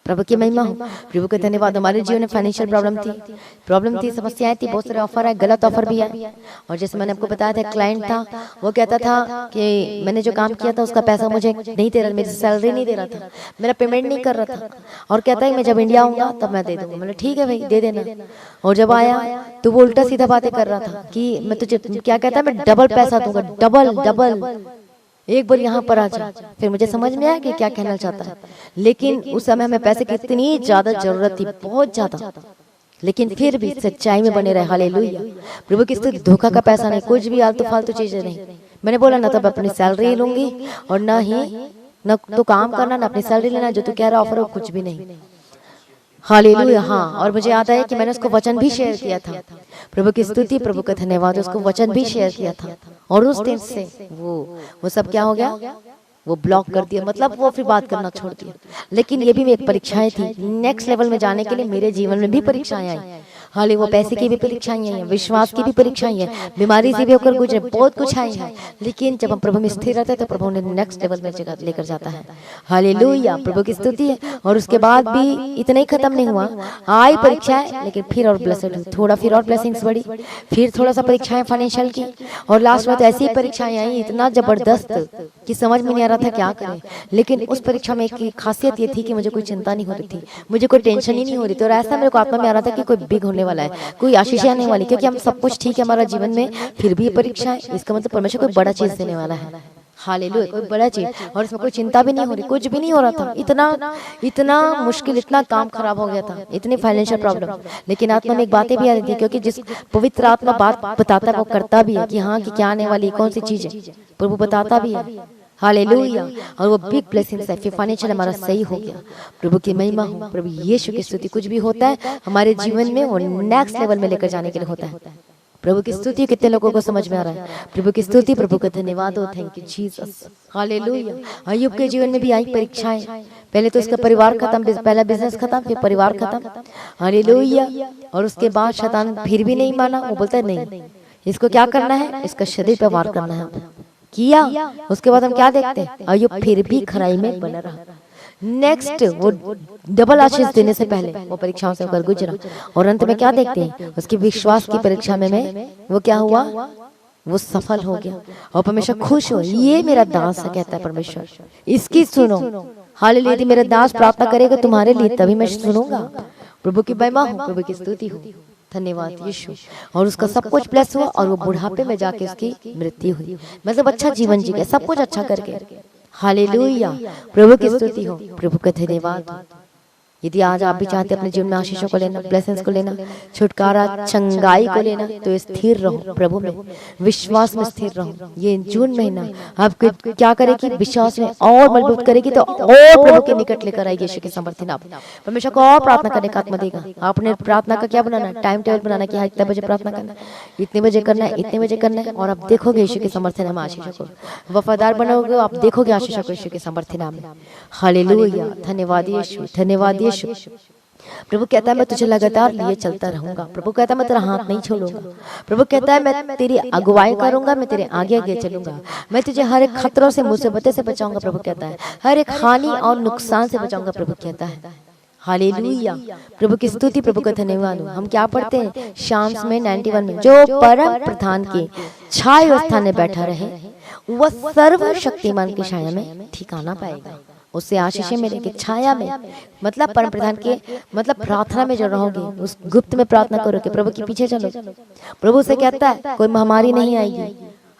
प्रभु की महिमा हो, प्रभु का धन्यवाद। हमारे जीवन में फाइनेंशियल प्रॉब्लम थी, समस्याएं थी, बहुत सारे ऑफर है, गलत ऑफर भी है। और जैसे मैंने आपको बताया था, क्लाइंट था, वो कहता था कि मैंने जो काम किया था उसका पैसा मुझे नहीं दे रहा, मेरी सैलरी नहीं दे रहा था, मेरा पेमेंट नहीं कर रहा था, और कहता है मैं जब इंडिया आऊंगा तब मैं दे दूंगा। मैंने ठीक है भाई, दे देना। और जब आया तो वो उल्टा सीधा बातें कर रहा था कि मैं तुझे, क्या कहता है, मैं डबल पैसा दूंगा, डबल, एक बार यहाँ पर आ जा। फिर मुझे समझ में आया कि क्या कहना चाहता है, लेकिन उस समय हमें पैसे की इतनी ज्यादा जरूरत थी, बहुत ज्यादा, लेकिन फिर भी सच्चाई में बने रहे। हालेलुया, प्रभु की स्तुति। धोखा का पैसा नहीं, कुछ भी आलतू फालतू चीजें नहीं। मैंने बोला ना, तब अपनी सैलरी लूंगी और न तो काम करना, ना अपनी सैलरी लेना, जो तू कह रहा ऑफर हो कुछ भी नहीं। हालेलुया। हाँ, और मुझे याद है कि मैंने उसको वचन भी शेयर किया था। प्रभु की स्तुति, प्रभु का धन्यवाद। उसको वचन भी शेयर किया था, और उस दिन से वो सब क्या हो गया, वो ब्लॉक कर दिया, मतलब वो फिर बात करना छोड़ दिया। लेकिन ये भी एक परीक्षाएं थी। नेक्स्ट लेवल में जाने के लिए मेरे जीवन में भी परीक्षाएं आई। हाले वो पैसे की भी परीक्षाएं आई हैं, विश्वास की भी परीक्षाएं हैं, बीमारी से भी होकर गुजरे, बहुत कुछ आई है। लेकिन जब हम प्रभु में स्थिर रहते हैं तो प्रभु ने नेक्स्ट लेवल में जगह लेकर जाता है। हालेलुया, प्रभु की स्तुति है। और उसके बाद भी इतना ही खत्म नहीं हुआ, आई परीक्षाएं, लेकिन फिर और ब्लेसड हुई, थोड़ा फिर और ब्लेसिंग्स बढ़ी, फिर थोड़ा सा परीक्षाएं फाइनेंशियल की, और लास्ट में तो ऐसी परीक्षाएं आई इतना जबरदस्त कि समझ में नहीं आ रहा था क्या करें। लेकिन उस परीक्षा में एक खासियत ये थी कि मुझे कोई चिंता नहीं हो रही थी, मुझे कोई टेंशन ही नहीं हो रही थी, और ऐसा मेरे को आत्मा में आ रहा था कि कोई बिग होने वाला है, कोई आशीष आने वाली, क्योंकि हम सब कुछ ठीक है हमारा जीवन में, फिर भी ये परीक्षा है, इसका मतलब परमेश्वर कोई बड़ा चीज देने वाला है। हालेलुया, कोई बड़ा चीज, और इसमें कोई चिंता भी नहीं हो रही, कुछ भी नहीं हो रहा था। इतना मुश्किल, इतना काम खराब हो गया था, इतनी फाइनेंशियल प्रॉब्लम, लेकिन आत्मा में एक बातें भी आ रही थी, क्योंकि जिस पवित्र आत्मा बात बताता है वो करता भी है कि हाँ कि क्या आने वाली, कौन सी चीज है, प्रभु बताता भी है। हालेलुया, और वो बिग ब्लेसिंग्स है, फिर फाइनेंशियल हमारा सही हो गया। प्रभु की महिमा हो, प्रभु यीशु की स्तुति। कुछ भी होता है हमारे जीवन में वो नेक्स्ट लेवल में लेकर जाने के लिए होता है। प्रभु की स्तुति। कितने लोगों को समझ में आ रहा है? प्रभु की स्तुति, प्रभु का धन्यवाद हो, थैंक यू जीसस। हालेलुया। अय्यूब के जीवन में भी आई परीक्षाएं, पहले तो उसका परिवार खत्म, पहला बिजनेस खत्म, फिर परिवार खत्म। हालेलुया। और उसके बाद शैतान फिर भी नहीं माना, वो बोलता है नहीं, इसको क्या करना है, इसका शरीर पे वार करना है। किया, उसके बाद हम क्या देखते हैं, अय्यूब फिर भी खराई में बना रहा। नेक्स्ट वो डबल आशीष देने से पहले वो परीक्षाओं से होकर गुजरा, और अंत में क्या देखते हैं, उसकी विश्वास की परीक्षा में वो क्या हुआ, वो सफल हो गया, और परमेश्वर खुश हो। ये मेरा दास है, कहता है परमेश्वर, इसकी सुनो। हालेलुया। यदि मेरा दास प्रार्थना करेगा तुम्हारे लिए, तभी मैं सुनूंगा। प्रभु की महिमा हो, प्रभु की स्तुति हो, धन्यवाद यीशु। और उसका सब कुछ ब्लेस हुआ, और वो बुढ़ापे में जाके उसकी मृत्यु हुई, मतलब अच्छा जीवन जी गया, सब कुछ अच्छा करके। हालेलुया, प्रभु की स्तुति हो, प्रभु का धन्यवाद हो। यदि आज आप भी चाहते हैं अपने जीवन में आशीषों को लेना, ब्लेसिंग्स को लेना, छुटकारा, चंगाई को लेना, तो स्थिर रहो प्रभु में, विश्वास में स्थिर रहो। ये जून महीना आपको क्या करेगी, विश्वास में और मजबूत करेगी, तो और प्रभु के निकट लेकर आएगी यीशु के सामर्थ्य नाम। परमेश्वर को और प्रार्थना करने का आत्मा देगा। आपने प्रार्थना का क्या बनाना है, टाइम टेबल बनाना कि हाँ इतने बजे प्रार्थना करना, इतने बजे करना है, इतने बजे करना है, और आप देखोगे यीशु के सामर्थ्य नाम आशीषों को। वफादार बनोगे, आप देखोगे आशीषों को यीशु के सामर्थ्य नाम। हालेलुया, धन्यवाद यीशु, धन्यवाद यीशु। प्रभु कहता है मैं तुझे लगातार लिए चलता रहूंगा। प्रभु कहता है मैं तेरा हाथ नहीं छोड़ूंगा। प्रभु कहता है मैं तेरी अगुवाई करूंगा, मैं तेरे आगे आगे चलूंगा, मैं तुझे हर एक खतरों से, मुसीबतों से बचाऊंगा। प्रभु कहता है हर एक हानि और नुकसान से बचाऊंगा। प्रभु कहता है हालेलुया, प्रभु की स्तुति, प्रभु का धन्यवाद हो। हम क्या पढ़ते हैं शाम्स में 91 में, जो परम प्रधान की छाया स्थान में बैठा रहे, वह सर्वशक्तिमान की छाया में ठिकाना पाएगा। उससे आशीषें मिलेंगी छाया में, मतलब परम प्रधान के, मतलब प्रार्थना में जो रहोगे, उस गुप्त में प्रार्थना करोगे, प्रभु के पीछे चलो। प्रभु से कहता है कोई महामारी नहीं आएगी।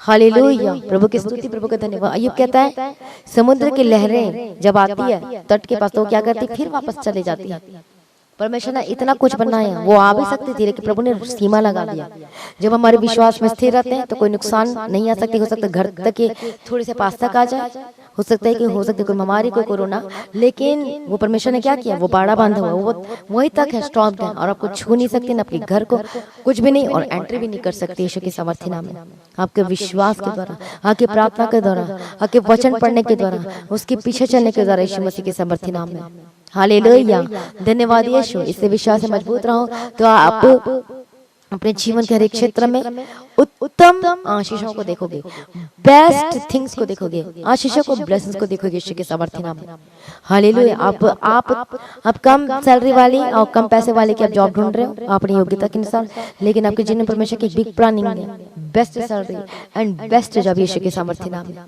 हालेलुया, प्रभु की स्तुति, प्रभु का धन्यवाद। अय्यूब कहता है समुद्र की लहरें जब आती है तट के पास तो क्या करती, फिर वापस चले जाती है। परमेश्वर ने इतना कुछ बनाया, वो आ भी सकती थी लेकिन प्रभु ने सीमा लगा दिया। जब हमारे विश्वास में स्थिर रहते हैं तो कोई नुकसान नहीं आ सकती। हो सकता है घर तक के थोड़े से पास तक आ जाए, हो सकता है कोई बीमारी, कोई कोरोना, लेकिन वो परमेश्वर ने क्या किया, वो बाड़ा बांधा हुआ, वो वहीं तक है, स्ट्रॉन्ग है, और आपको छू नहीं सकती, ना आपके घर को कुछ भी नहीं, और एंट्री भी नहीं कर सकती यीशु के सामर्थ्य नाम में। आपके विश्वास के द्वारा, आपकी प्रार्थना के द्वारा, आपके वचन पढ़ने के द्वारा, उसके पीछे चलने के द्वारा यीशु मसीह के सामर्थ्य नाम में। हालेलुया, धन्यवाद यीशु। इससे विश्वास से मजबूत रहो तो आप अपने जीवन के हर एक क्षेत्र में उत्तम आशीषों को देखोगे, बेस्ट थिंग्स को देखोगे, आशीषों को, ब्लेसिंग्स को देखोगे यीशु के सामर्थ्य नाम में। हालेलुया। आप कम सैलरी वाली और कम पैसे वाले की आप जॉब ढूंढ रहे हो अपनी योग्यता के अनुसार, लेकिन आपके जीवन में परमेश्वर की बिग प्लानिंग है, best salary and best job Yeshu के सामर्थ्य नाम में।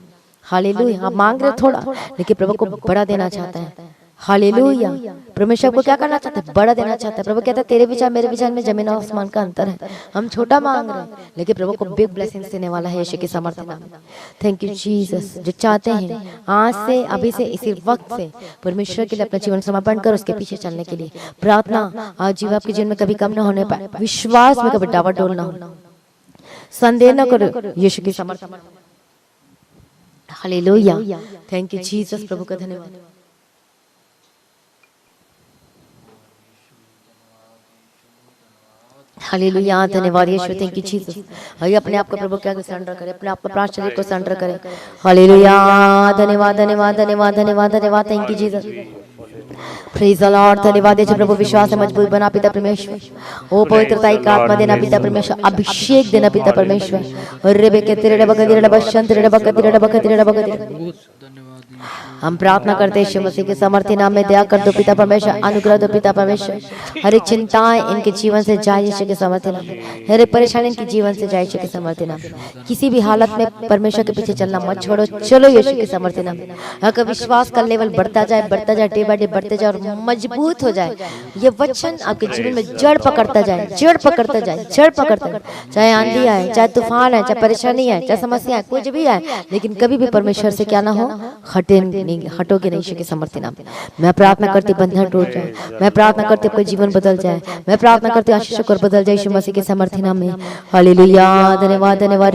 हालेलुया। आप मांग रहे थोड़ा, लेकिन प्रभु को बड़ा देना चाहता है। हालेलुया। परमेश्वर को क्या करना चाहता है, बड़ा देना चाहता है। प्रभु कहता है तेरे विचार मेरे विचार में जमीन और आसमान का अंतर है। हम छोटा मांग रहे हैं, लेकिन प्रभु को बिग ब्लेसिंग्स देने वाला है यीशु के सामर्थ्य नाम में। Thank you Jesus. जो चाहते हैं आज से, अभी से, इसी वक्त से परमेश्वर के लिए अपना जीवन समर्पण कर उसके पीछे चलने के लिए प्रार्थना आज जीवन आपके जीवन में कभी कम ना होने पाए, विश्वास में कभी डावाडोल ना हो, संदेह न करो यीशु के सामर्थ्य। हालेलुया। Thank you Jesus. प्रभु का धन्यवाद। हालेलुया, धन्यवाद यीशु। Thank you Jesus. आइए अपने आप को प्रभु के आगे सरेंडर करें, अपने आप को प्राण शरीर को सरेंडर करें। हालेलुया, धन्यवाद धन्यवाद धन्यवाद धन्यवाद धन्यवाद। Thank you Jesus. Praise the Lord. धन्यवाद यीशु। प्रभु विश्वास से मजबूत बना पिता परमेश्वर, ओ पवित्रता की आत्मा देना पिता परमेश्वर, अभिषेक देना पिता परमेश्वर। रे के तेरे बगदिरे बशंत रे बगदिरे बगदिरे बगदिरे। हम प्रार्थना करते हैं यीशु मसीह के सामर्थ्य नाम में, दया कर दो पिता परमेश्वर, अनुग्रह दो पिता परमेश्वर। हर एक चिंताएं इनके जीवन से जाए यीशु के सामर्थ्य नाम में, हर एक परेशानी इनके जीवन से जाए यीशु के सामर्थ्य नाम में। किसी भी हालत में परमेश्वर के पीछे चलना मत छोड़ो, चलो यीशु के सामर्थ्य नाम में। अगर विश्वास का लेवल बढ़ता जाए, डे बाय डे बढ़ते जाए और मजबूत हो जाए, ये वचन आपके जीवन में जड़ पकड़ता जाए, जड़ पकड़ता जाए, जड़ पकड़ता जाए। चाहे आंधी आए, चाहे तूफान है, चाहे परेशानी है, चाहे समस्या है, कुछ भी है, लेकिन कभी भी परमेश्वर से क्या ना हो, हटोगे नहीं यीशु के सामर्थ्य नाम। मैं प्रार्थना करती बंधन टूट जाए, मैं प्रार्थना करती आपका जीवन बदल जाए, मैं प्रार्थना करती आशीष कर बदल जाए यीशु मसीह के सामर्थ्य नाम में। हालेलुया, धन्यवाद धन्यवाद।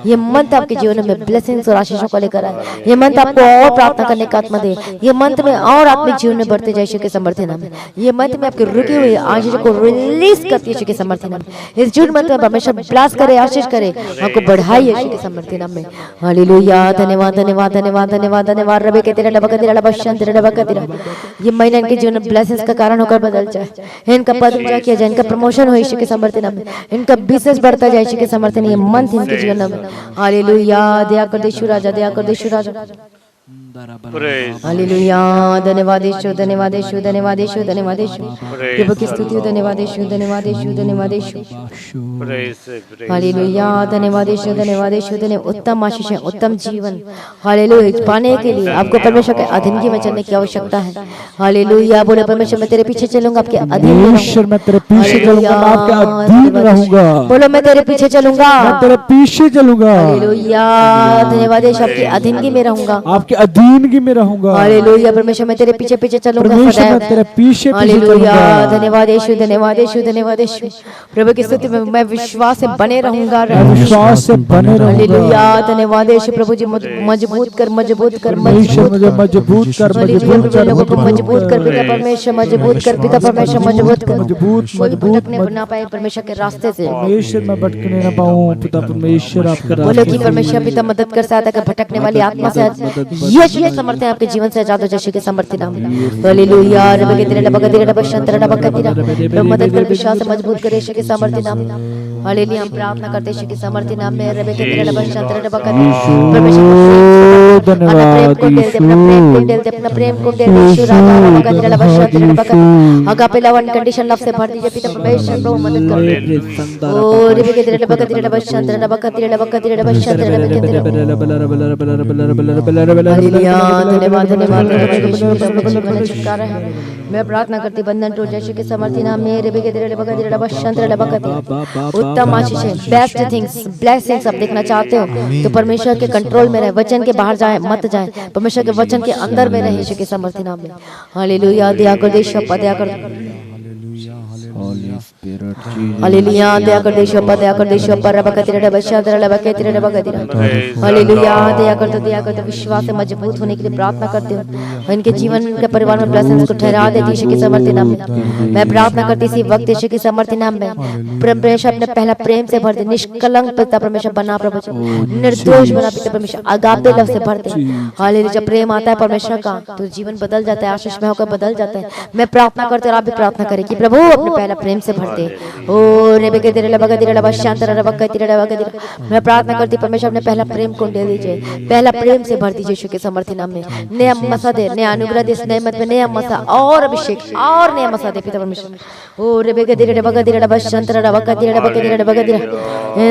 ये मंत्र आपके जीवन में ब्लेसिंग्स और आशीषों को लेकर आए, ये मंत्र आपको और प्रार्थना करने का आत्मा दे, ये मंत्र में और आत्मिक जीवन में बढ़ते जाए यीशु के सामर्थ्य नाम में। ये मंत्र में आपके रुके हुए आशीष को रिलीज करती है यीशु के सामर्थ्य नाम में। इस झूठ मंत्र में परमेश्वर ब्लास करे, आशीष करे, आपको बढ़ाई यीशु के सामर्थ्य नाम में। हालेलुया, धन्यवाद धन्यवाद धन्यवाद धन्यवाद धन्यवाद। रबे के तेरे डबका तेरा डबशंत तेरा डबका तेरा, ये महीना इनके जीवन में ब्लेसिंग्स का कारण होकर बदल जाए, इनका पद ऊंचा किया जाए, इनका प्रमोशन हो यीशु के सामर्थ्य नाम में, इनका बिजनेस बढ़ता जाए यीशु के सामर्थ्य नाम में। मंथ इनके जीवन में। हालेलुया, दया कर दे यीशु राजा, दया कर दे यीशु राजा। हालेलुया, धन्यवाद यीशु, धन्यवाद यीशु, धन्यवाद यीशु, धन्यवाद यीशु। प्रभु की स्तुति, धन्यवाद यीशु, धन्यवाद यीशु, धन्यवाद यीशु। हालेलुया, धन्यवाद यीशु, धन्यवाद यीशु, धन्यवाद। उत्तम आशीष, उत्तम जीवन हालेलुया पाने के लिए आपको परमेश्वर के अधीनगी में चलने की आवश्यकता है। हालेलुया, बोले परमेश्वर मैं तेरे पीछे चलूंगा, आपके अधीन परमेश्वर मैं तेरे पीछे चलूंगा, मैं आपके अधीन रहूंगा। बोलो मैं तेरे पीछे चलूंगा, मैं तेरे पीछे चलूंगा। हालेलुया, धन्यवाद यीशु, आपकी अधीनगी में रहूंगा, आपके अधीनगी में रहूंगा। हालेलुया, परमेश्वर मैं तेरे पीछे पीछे चलूंगा, परमेश्वर मैं तेरे पीछे पीछे चलूंगा। धन्यवाद यीशु, धन्यवाद यीशु, धन्यवाद यीशु। प्रभु की स्तुति में मैं विश्वास से बने रहूंगा, विश्वास से बने रहूंगा। हालेलुया, धन्यवाद यीशु। प्रभु जी मजबूत कर, मजबूत कर, परमेश्वर मुझे मजबूत कर, मजबूत कर, लोगों को मजबूत कर पिता परमेश्वर, मजबूत कर पिता परमेश्वर, मजबूत कर, मजबूत भटकने ना पाए परमेश्वर के रास्ते से, परमेश्वर मैं भटकने न पाऊं पिता परमेश्वर, आपका बोलो कि परमेश्वर पिता मदद कर सकता है भटकने वाली आत्मा से यीशु के सामर्थ्य आपके जीवन से आजाद हो यीशु के सामर्थ्य नाम। हालेलुया, रबके तेरे डबका तेरे डबशंत तेरे डबका तेरा, प्रभु मदद कर, विश्वास से मजबूत करे यीशु के सामर्थ्य नाम। हालेलुया, हम प्रार्थना करते यीशु के सामर्थ्य नाम में। रबके तेरे डबशंत तेरे डबका परमेश्वर धन्यवाद अपना प्रेम को दे यीशु राजा, रबका तेरे डबशंत तेरे डबका अगापे लव अनकंडीशन लव से भर दीजिए पिता परमेश्वर, प्रभु मदद कर। ओ रबके तेरे डबका तेरे डबशंत तेरे डबका तेरे डबका तेरे डबशंत तेरे डबका तेरे, हालेलुया, धन्यवाद धन्यवाद। छुटकारा है, मैं प्रार्थना करती बंधन टूट यीशु के सामर्थ्य नाम में। रबके तेरे डबका तेरे डबशंत तेरे डबका तेरे, उत्तम आशीष है, बेस्ट थिंग्स, ब्लेसिंग्स आप देखना चाहते हो तो परमेश्वर के कंट्रोल में रहे, वचन के बाहर जाए मत जाए, परमेश्वर के वचन के अंदर में रहे यीशु के समर्थी नाम में। हालेलुया, दया कर दे ईश्वर, दया कर हालेलुया, दया कर दे ईश्वर, दया कर दे ईश्वर, रब का तेरे बच्चा तेरे रब के तेरे रब का तेरा हालेलुया, दया कर दो विश्वास से मजबूत होने के लिए प्रार्थना करते हो और इनके जीवन के परिवार में ब्लेसिंग्स को ठहरा दे यीशु के समर्थी नाम में। मैं प्रार्थना करती इसी वक्त यीशु के समर्थी नाम में परमेश्वर अपने पहला प्रेम से भर दे, निष्कलंक पिता परमेश्वर बना प्रभु, निर्दोष बना पिता परमेश्वर, अगापे लव से भर दे। हालेलुया, जब प्रेम आता है परमेश्वर का तो जीवन बदल जाता है, आशीष में होकर बदल जाता है। मैं प्रार्थना करते और आप भी प्रार्थना करें कि प्रभु अपने पहला प्रेम से भर दे। ओ रेबे के तेरे लबा तेरे लबा शांत रबा के तेरे लबा के तेरे, मैं प्रार्थना करती परमेश्वर अपने पहला प्रेम को दे दीजिए, पहला प्रेम से भर दीजिए यीशु के समर्थी नाम में। नया मसा दे, नया अनुग्रह दे, नए मत में नया मसा और अभिषेक और नया मसा दे पिता परमेश्वर। ओ रेबे के तेरे लबा के तेरे लबा शांत रबा के तेरे लबा के तेरे लबा के तेरे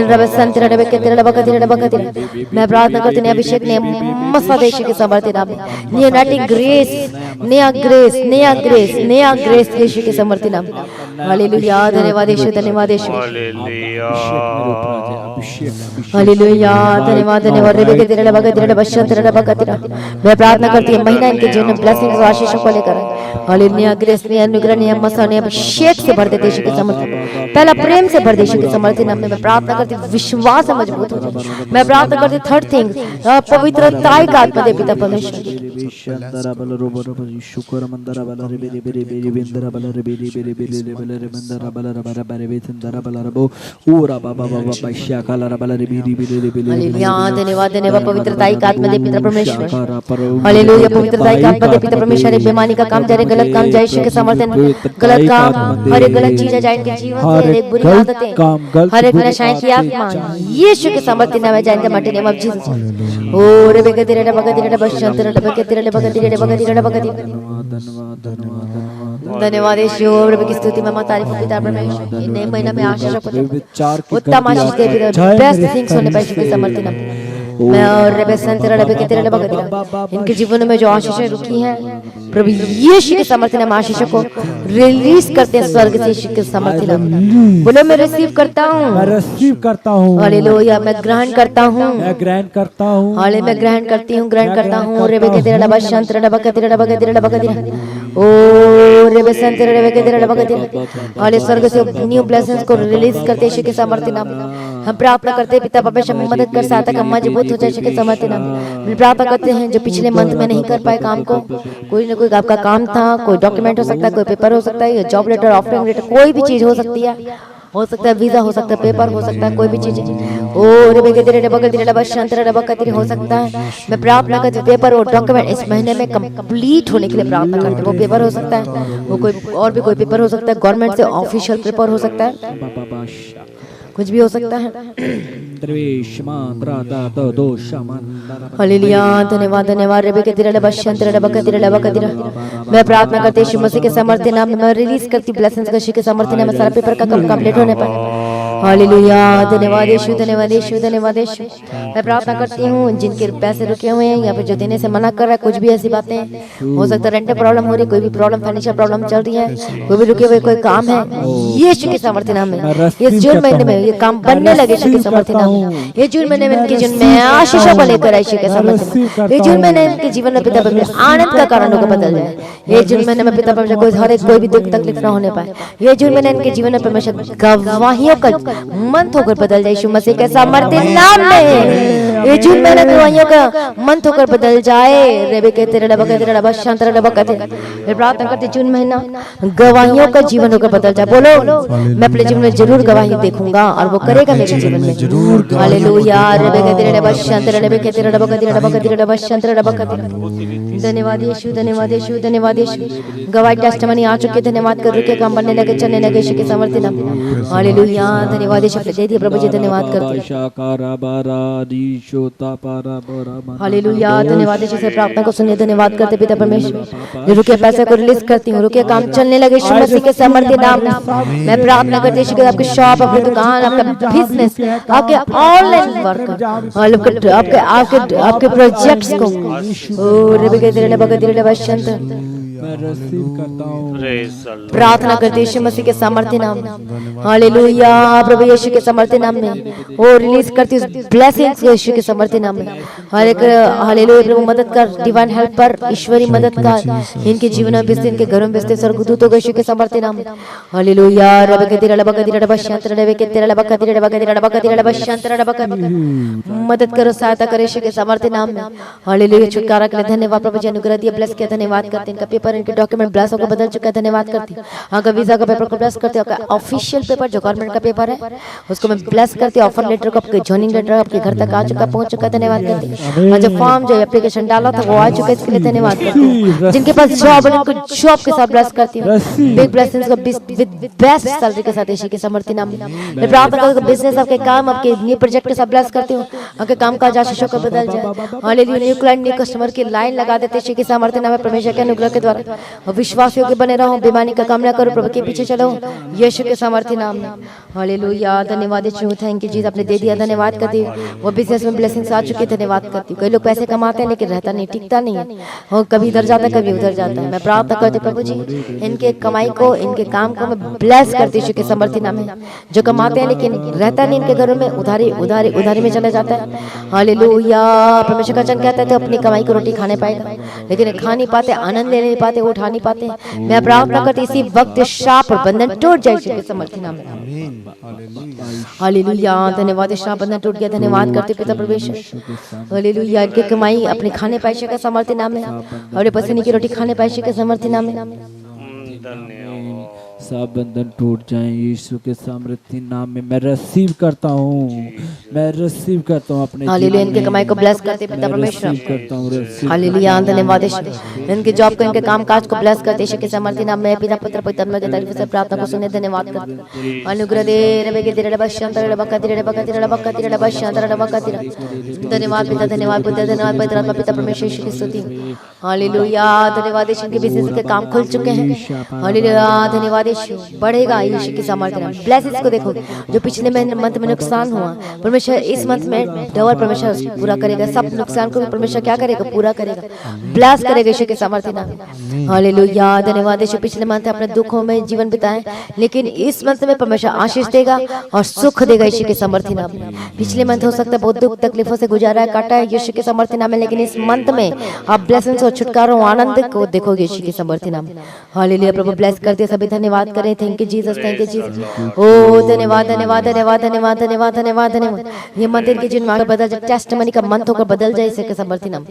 रबा शांत रबा के तेरे लबा के तेरे लबा के तेरे, मैं प्रार्थना करती नया अभिषेक नया मसा दे यीशु के समर्थी नाम में, नया नाटी ग्रेस, नया ग्रेस, नया ग्रेस, नया ग्रेस यीशु के समर्थी नाम में। हालेलुया, धन्यवाद यीशु, धन्यवाद यीशु, हालेलुया, धन्यवाद धन्यवाद रेबे के तेरे लबा के तेरे लबा शांत रबा के तेरे, मैं प्रार्थना करती हूं महीना इनके जीवन में ब्लेसिंग्स और आशीषों को लेकर हालेलुया, ग्रेस नया अनुग्रह नया मसा नया अभिषेक से भर दे यीशु के समर्थी, पहला प्रेम से भर दे यीशु के समर्थी नाम में। मैं प्रार्थना करती विश्वास से मजबूत हो जाए, मैं प्रार्थना करती थर्ड थिंग पवित्रता का आत्मा दे पिता परमेश्वर। हालेलुया, धन्यवाद धन्यवाद पवित्रता का आत्मा दे पिता परमेश्वर। हालेलुया, पवित्रता का आत्मा दे पिता परमेश्वर। एक बेईमानी का काम जाए, गलत काम जाए यीशु के समर्थन, गलत काम, हर एक गलत चीजें जाए इनके जीवन से, हर एक बुरी आदतें, हर एक नशाएं की आत्मा यीशु के समर्थन में जाए इनके माटी नेम ऑफ जीसस। ओ रे बगे तेरे बगे तेरे बशंत रे बगे तेरे बगे तेरे बगे तेरे बगे धन्यवाद यीशु, प्रभु की स्तुति महिमा तारीफ पिता परमेश्वर। इन नए महीने में आशीष को उत्तम आशीष दे पिता, बेस्ट थिंग्स होने पर यीशु के समर्थन में। मैं और रबे संत रबे के तेरे बगे तेरे, इनके जीवन में जो आशीषें रुकी हैं प्रभु यीशु के समर्थन में आशीषों को रिलीज करते हैं स्वर्ग से यीशु के समर्थन में। बोलो मैं रिसीव करता हूँ, मैं रिसीव करता हूँ, हालेलुया, मैं ग्रहण करता हूँ, मैं ग्रहण करता हूँ, हाले मैं ग्रहण करती हूँ, ग्रहण करता हूँ। रेबे के तेरे लबा शांत रबा के तेरे बगे तेरे बगे तेरे, ओ रेबे संत रबे के तेरे बगे तेरे, हाले स्वर्ग से न्यू ब्लेसिंग्स को रिलीज करते यीशु के समर्थन में। हम प्रार्थना करते हैं पिता परमेश्वर मदद कर साथ हम मजबूत हो जाए यीशु के समर्थन में। प्रार्थना करते हैं जो पिछले मंथ में नहीं कर पाए काम को, कोई ना कोई आपका काम था, कोई डॉक्यूमेंट हो सकता है, कोई पेपर हो सकता है, या जॉब लेटर, ऑफरिंग लेटर, कोई भी चीज हो सकती है, हो सकता है वीजा हो सकता है, पेपर हो सकता है, कोई भी चीज। ओ रे बगे तेरे बगे तेरे बस शांत रे बगे तेरे हो सकता है। मैं प्रार्थना करती हूं पेपर और डॉक्यूमेंट इस महीने में कंप्लीट होने के लिए प्रार्थना करती हूं। वो पेपर हो सकता है, वो कोई और भी कोई पेपर हो सकता है, गवर्नमेंट से ऑफिशियल पेपर हो सकता है, कुछ भी हो सकता है। हालेलुया, धन्यवाद धन्यवाद रेबे के तेरे लबा शांत रे बगे तेरे लबा के तेरे, मैं प्रार्थना करती हूं यीशु मसीह के समर्थन नाम में। मैं रिलीज करती ब्लेसिंग्स का यीशु के समर्थन नाम में सारा पेपर का काम कंप्लीट होने पर। हालेलुया, धन्यवाद यीशु, धन्यवाद यीशु, धन्यवाद यीशु। मैं प्रार्थना करती हूँ जिनके पैसे रुके हुए हैं या फिर जो देने से मना कर रहा है, कुछ भी ऐसी बातें हो सकता है, रेंट प्रॉब्लम हो रही है, कोई भी प्रॉब्लम, फाइनेंशियल प्रॉब्लम चल रही है, कोई भी रुके हुए कोई काम है, यीशु के समर्थन नाम में इस जून महीने में ये काम बनने लगे यीशु के समर्थन नाम में। ये जून महीने में इनके जीवन में आशीषों को लेकर यीशु के समर्थन, ये जून महीने इनके जीवन में पिता परमेश्वर आनंद का कारण होकर बदल जाए। ये जून महीने में पिता परमेश्वर कोई हर एक कोई भी दुख तकलीफ ना होने पाए। ये जून महीने इनके जीवन में परमेश्वर गवाहियों का मंथ होकर बदल जाए यीशु मसीह के समर्थन नाम में। ये जून महीने गवाहियों का मंथ होकर बदल जाए। रेबे के तेरे लबा के तेरे लबा शांत रे लबा कहते, मैं प्रार्थना करती जून महीना गवाहियों का जीवन होकर बदल जाए। बोलो मैं अपने जीवन में जरूर गवाही देखूंगा और वो करेगा मेरे जीवन में जरूर। हालेलुया, रेबे के तेरे लबा शांत रे रेबे के तेरे लबा के तेरे लबा के तेरे लबा शांत रे लबा कहते, धन्यवाद यीशु, धन्यवाद यीशु, धन्यवाद यीशु। गवाही टेस्टिमनी आ चुके, धन्यवाद कर रुके काम बनने लगे, चलने लगे यीशु के समर्थन नाम में। हालेलुया, धन्यवाद यीशु, दे दिए प्रभु जी, धन्यवाद करते हैं। हालेलुया, धन्यवाद यीशु से प्रार्थना को सुनिए, धन्यवाद करते पिता परमेश्वर। रुके पैसे को रिलीज करती हूँ, रुके काम चलने लगे यीशु मसीह के समर्थन नाम में। मैं प्रार्थना करती हूँ आपकी शॉप, आपकी दुकान, आपका बिजनेस, आपके ऑनलाइन वर्क, आपके प्रोजेक्ट्स को ओ रे बगे तेरे बगे तेरे बशंत मैं रिसीव करता हूँ। प्रार्थना करते यीशु मसीह के सामर्थ्य नाम में। हालेलुया प्रभु यीशु के सामर्थ्य नाम में। ओ रिलीज करती हूँ ब्लेसिंग्स को यीशु के सामर्थ्य नाम में। हालेलुया प्रभु मदद कर, डिवाइन हेल्पर, ईश्वरी मदद कर इनके जीवन में बिस्ते, इनके घरों में बिस्ते, स्वर्गदूतों को यीशु के सामर्थ्य नाम में। हालेलुया रब के तेरा लब के तेरा लब शांत रब के तेरा लब के तेरा लब के तेरा लब के तेरा लब शांत रब के मदद करो, सहायता करो यीशु के सामर्थ्य नाम में। हालेलुया छुटकारा के लिए धन्यवाद प्रभु जी, अनुग्रह दिया, ब्लेस किया, धन्यवाद करते हैं। इनका पेपर, इनके डॉक्यूमेंट ब्लेस होकर बदल चुका है, धन्यवाद करती हूँ। आपका वीजा का पेपर को ब्लेस करते हैं, आपका ऑफिशियल पेपर जो गवर्नमेंट का पेपर है उसको मैं ब्लेस करती हूँ। ऑफर लेटर को, आपके जॉइनिंग लेटर आपके घर तक आ चुका, पहुंच चुका, धन्यवाद करती हूँ। और जो फॉर्म जो एप्लीकेशन डाला था वो आ चुका है, इसके लिए धन्यवाद करती हूँ। जिनके पास जॉब है उनको जॉब के साथ ब्लेस करती हूँ, बिग ब्लेसिंग्स को विद बेस्ट सैलरी के साथ यीशु के सामर्थ्य नाम में। मैं प्रार्थना करती हूँ बिजनेस, आपके काम, आपके न्यू प्रोजेक्ट के साथ ब्लेस करती हूँ। आपके काम काज आशीषों को बदल जाए। Hallelujah new client, new customer की लाइन लगा देते यीशु के सामर्थ्य नाम में। परमेश्वर के अनुग्रह के द्वारा और विश्वास योग्य बने रहो, बेईमानी का काम न करो, प्रभु के पीछे चलो यीशु के सामर्थ्य नाम में। हालेलुया धन्यवाद यीशु, थैंक यू जीसस, आपने दे दिया, धन्यवाद करती हूँ। वो बिजनेस में ब्लेसिंग्स आ चुकी है, धन्यवाद करती हूँ। कई लोग पैसे कमाते हैं लेकिन रहता नहीं, टिकता नहीं है, और कभी इधर जाता है कभी उधर जाता है। मैं प्रार्थना करती हूँ प्रभु जी इनके कमाई को, इनके काम को मैं ब्लेस करती हूँ यीशु के सामर्थ्य नाम में। जो कमाते हैं लेकिन रहता नहीं इनके घरों में, उधारी उधारी उधारी में चला जाता है। हालेलुया परमेश्वर का वचन कहता है तो अपनी कमाई को रोटी खाने पाएगा, लेकिन खा नहीं पाते, आनंद ले नहीं पाते, उठा नहीं पाते। मैं प्रार्थना करती इसी वक्त श्राप और बंधन टूट जाए यीशु के सामर्थ्य नाम में। हालेलुया धन्यवाद, श्राप बंधन टूट गया, धन्यवाद करते पिता परमेश्वर। हालेलुया इनके कमाई अपने खाने पाए यीशु के सामर्थ्य नाम में, और पसीने की रोटी खाने पाए यीशु के सामर्थ्य नाम में। सब बंधन टूट जाएं यीशु के सामर्थ्य नाम में। मैं रिसीव करता हूँ, मैं रिसीव करता हूँ अपने हालेलुया इनके कमाई को ब्लेस करते पिता परमेश्वर। करता हूँ। हालेलुया धन्यवाद इनके जॉब को, इनके काम काज को ब्लेस करते यीशु के सामर्थ्य नाम में। पिता पुत्र पवित्र आत्मा की तारीफ से प्रार्थना को सुने, धन्यवाद करते। अनुग्रह दे रबे के तेरे बशांतर रबका तेरे रबका तेरे रबका तेरे बशांतर रबका तेरे। धन्यवाद पिता, धन्यवाद पुत्र, धन्यवाद पवित्र आत्मा, पिता परमेश्वर यीशु की स्तुति। हालेलुया धन्यवाद इनके बिजनेस के काम खुल चुके हैं। हालेलुया धन्यवाद बढ़ेगा यीशु की सामर्थ्य नाम। ब्लेसिंग्स को देखो, जो पिछले मंथ में नुकसान हुआ परमेश्वर इस मंथ में डबल परमेश्वर पूरा करेगा। सब नुकसान को भी परमेश्वर क्या करेगा, पूरा करेगा, ब्लेस करेगा यीशु के सामर्थ्य नाम। हालेलुया धन्यवाद यीशु। पिछले मंथ अपने दुखों में जीवन बिताए, लेकिन इस मंथ में परमेश्वर आशीष देगा और सुख देगा यीशु के सामर्थ्य नाम। पिछले मंथ हो सकता है बहुत दुख तकलीफों से गुजारा है, काटा है यीशु के सामर्थ्य नाम में, लेकिन इस मंथ में आप ब्लेसिंग्स और छुटकारा और आनंद को देखोगे यीशु के सामर्थ्य नाम। हालेलुया प्रभु ब्लेस करते सभी, धन्यवाद करें। Thank you Jesus, thank you Jesus. ओ धन्यवाद धन्यवाद धन्यवाद धन्यवाद धन्यवाद धन्यवाद धन्यवाद। ये मंदिर के जिन बदल जाए, टेस्टमनी का मंथ होकर बदल जाए इसके सामर्थ्य नाम।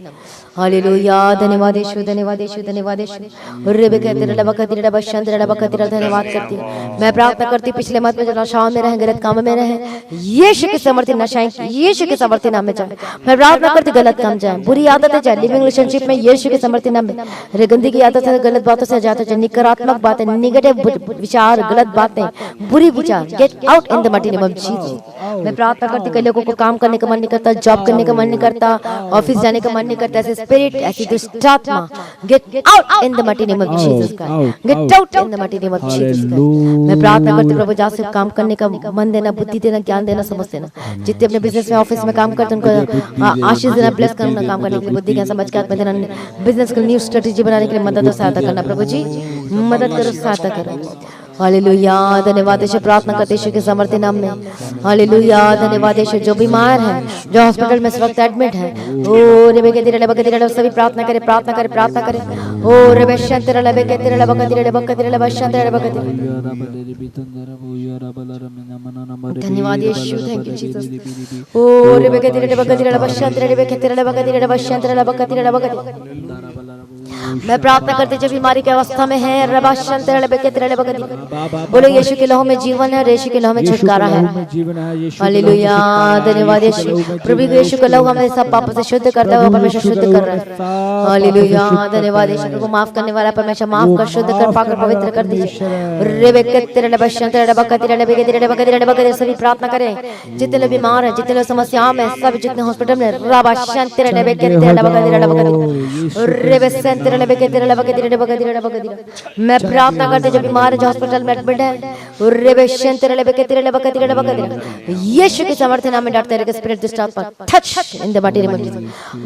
हालेलुया धन्यवाद यीशु, धन्यवाद यीशु, धन्यवाद यीशु। रेबे कहते रहा बकती रहा बशंत रहा बकती रहा, धन्यवाद करती हूं। मैं प्रार्थना करती पिछले मंथ में जो नशाओं में रहे, गलत काम में रहे, यीशु के सामर्थ्य नशाएं यीशु के सामर्थ्य नाम में जाए। मैं प्रार्थना करती गलत काम जाए, बुरी आदतें जाए, लिविंग रिलेशनशिप में यीशु के सामर्थ्य नाम में। गंदी की आदत है, गलत बातों से जाते जाए, नकारात्मक बातें, नेगेटिव विचार, गलत बातें, बुरी विचार, gate out in the mighty name of Jesus. मैं प्रार्थना करती कई लोगों को काम करने का मन नहीं करता, जॉब करने का मन नहीं करता, ऑफिस जाने का मन नहीं करता, ऐसे स्पिरिट, ऐसी दुष्ट आत्मा, get out in the mighty name of Jesus का, get out in the mighty name of Jesus का। मैं प्रार्थना करती प्रभु जा से काम करने का मन देना, बुद्धि देना, ज्ञान देना, समझ देना। जितने अपने बिजनेस में, ऑफिस में काम करते हैं उनको आशीष देना, ब्लेस करना, काम करने के लिए बुद्धि ज्ञान समझ के देना, बिजनेस के न्यू स्ट्रेटेजी बनाने के लिए मदद और सहायता करना। प्रभु जी मदद करो, सहायता करो। हालेलुया धन्यवाद यीशु। प्रार्थना करते यीशु के सामर्थ्य नाम में। हालेलुया धन्यवाद यीशु। जो बीमार है, जो हॉस्पिटल में इस वक्त एडमिट है, ओ रेबे के तेरे लबके तेरे सभी प्रार्थना करे, प्रार्थना करे, प्रार्थना करे। ओ रेबे शंतर लबे के तेरे लबके तेरे लबके तेरे लबे शंतर लबके तेरे। धन्यवाद यीशु, थैंक यू जीसस। ओ रेबे के तेरे लबके तेरे लबे शंतर लबे के तेरे लबके तेरे लबे शंतर लबके तेरे लबके। मैं प्रार्थना करती जो बीमारी की अवस्था में है, रबा शंतर लबे के तेरे लबके तेरे। बोलो यीशु के लहू में जीवन है, यीशु के लहू में छुटकारा है। हालेलुया धन्यवाद यीशु। प्रभु यीशु का लहू हमें सब पापों से शुद्ध करता है, परमेश्वर शुद्ध कर रहा है। हालेलुया धन्यवाद यीशु। को माफ करने वाला परमेश्वर माफ कर, शुद्ध कर, पाकर पवित्र कर दीजिए। रेबे के तेरे लबे शंतर लबे के तेरे लबे के तेरे लबे के तेरे लबे के सभी प्रार्थना करें। जितने लोग बीमार हैं, जितने लोग समस्याओं में, सब जितने हॉस्पिटल में, रबा शंतर लबे के तेरे लबे के तेरे लबे के रेबे शंतर तेरे लबे के तेरे लबे के तेरे लबे के तेरे लबे के तेरे। मैं प्रार्थना करते जो बीमार है जो हॉस्पिटल में एडमिट है, रेबेशन तेरे लबे के तेरे लबे के तेरे लबे के तेरे। यीशु के सामर्थ्य नाम में डांटते रहे स्पिरिट दिस आत्मा touch in the mighty name of Jesus,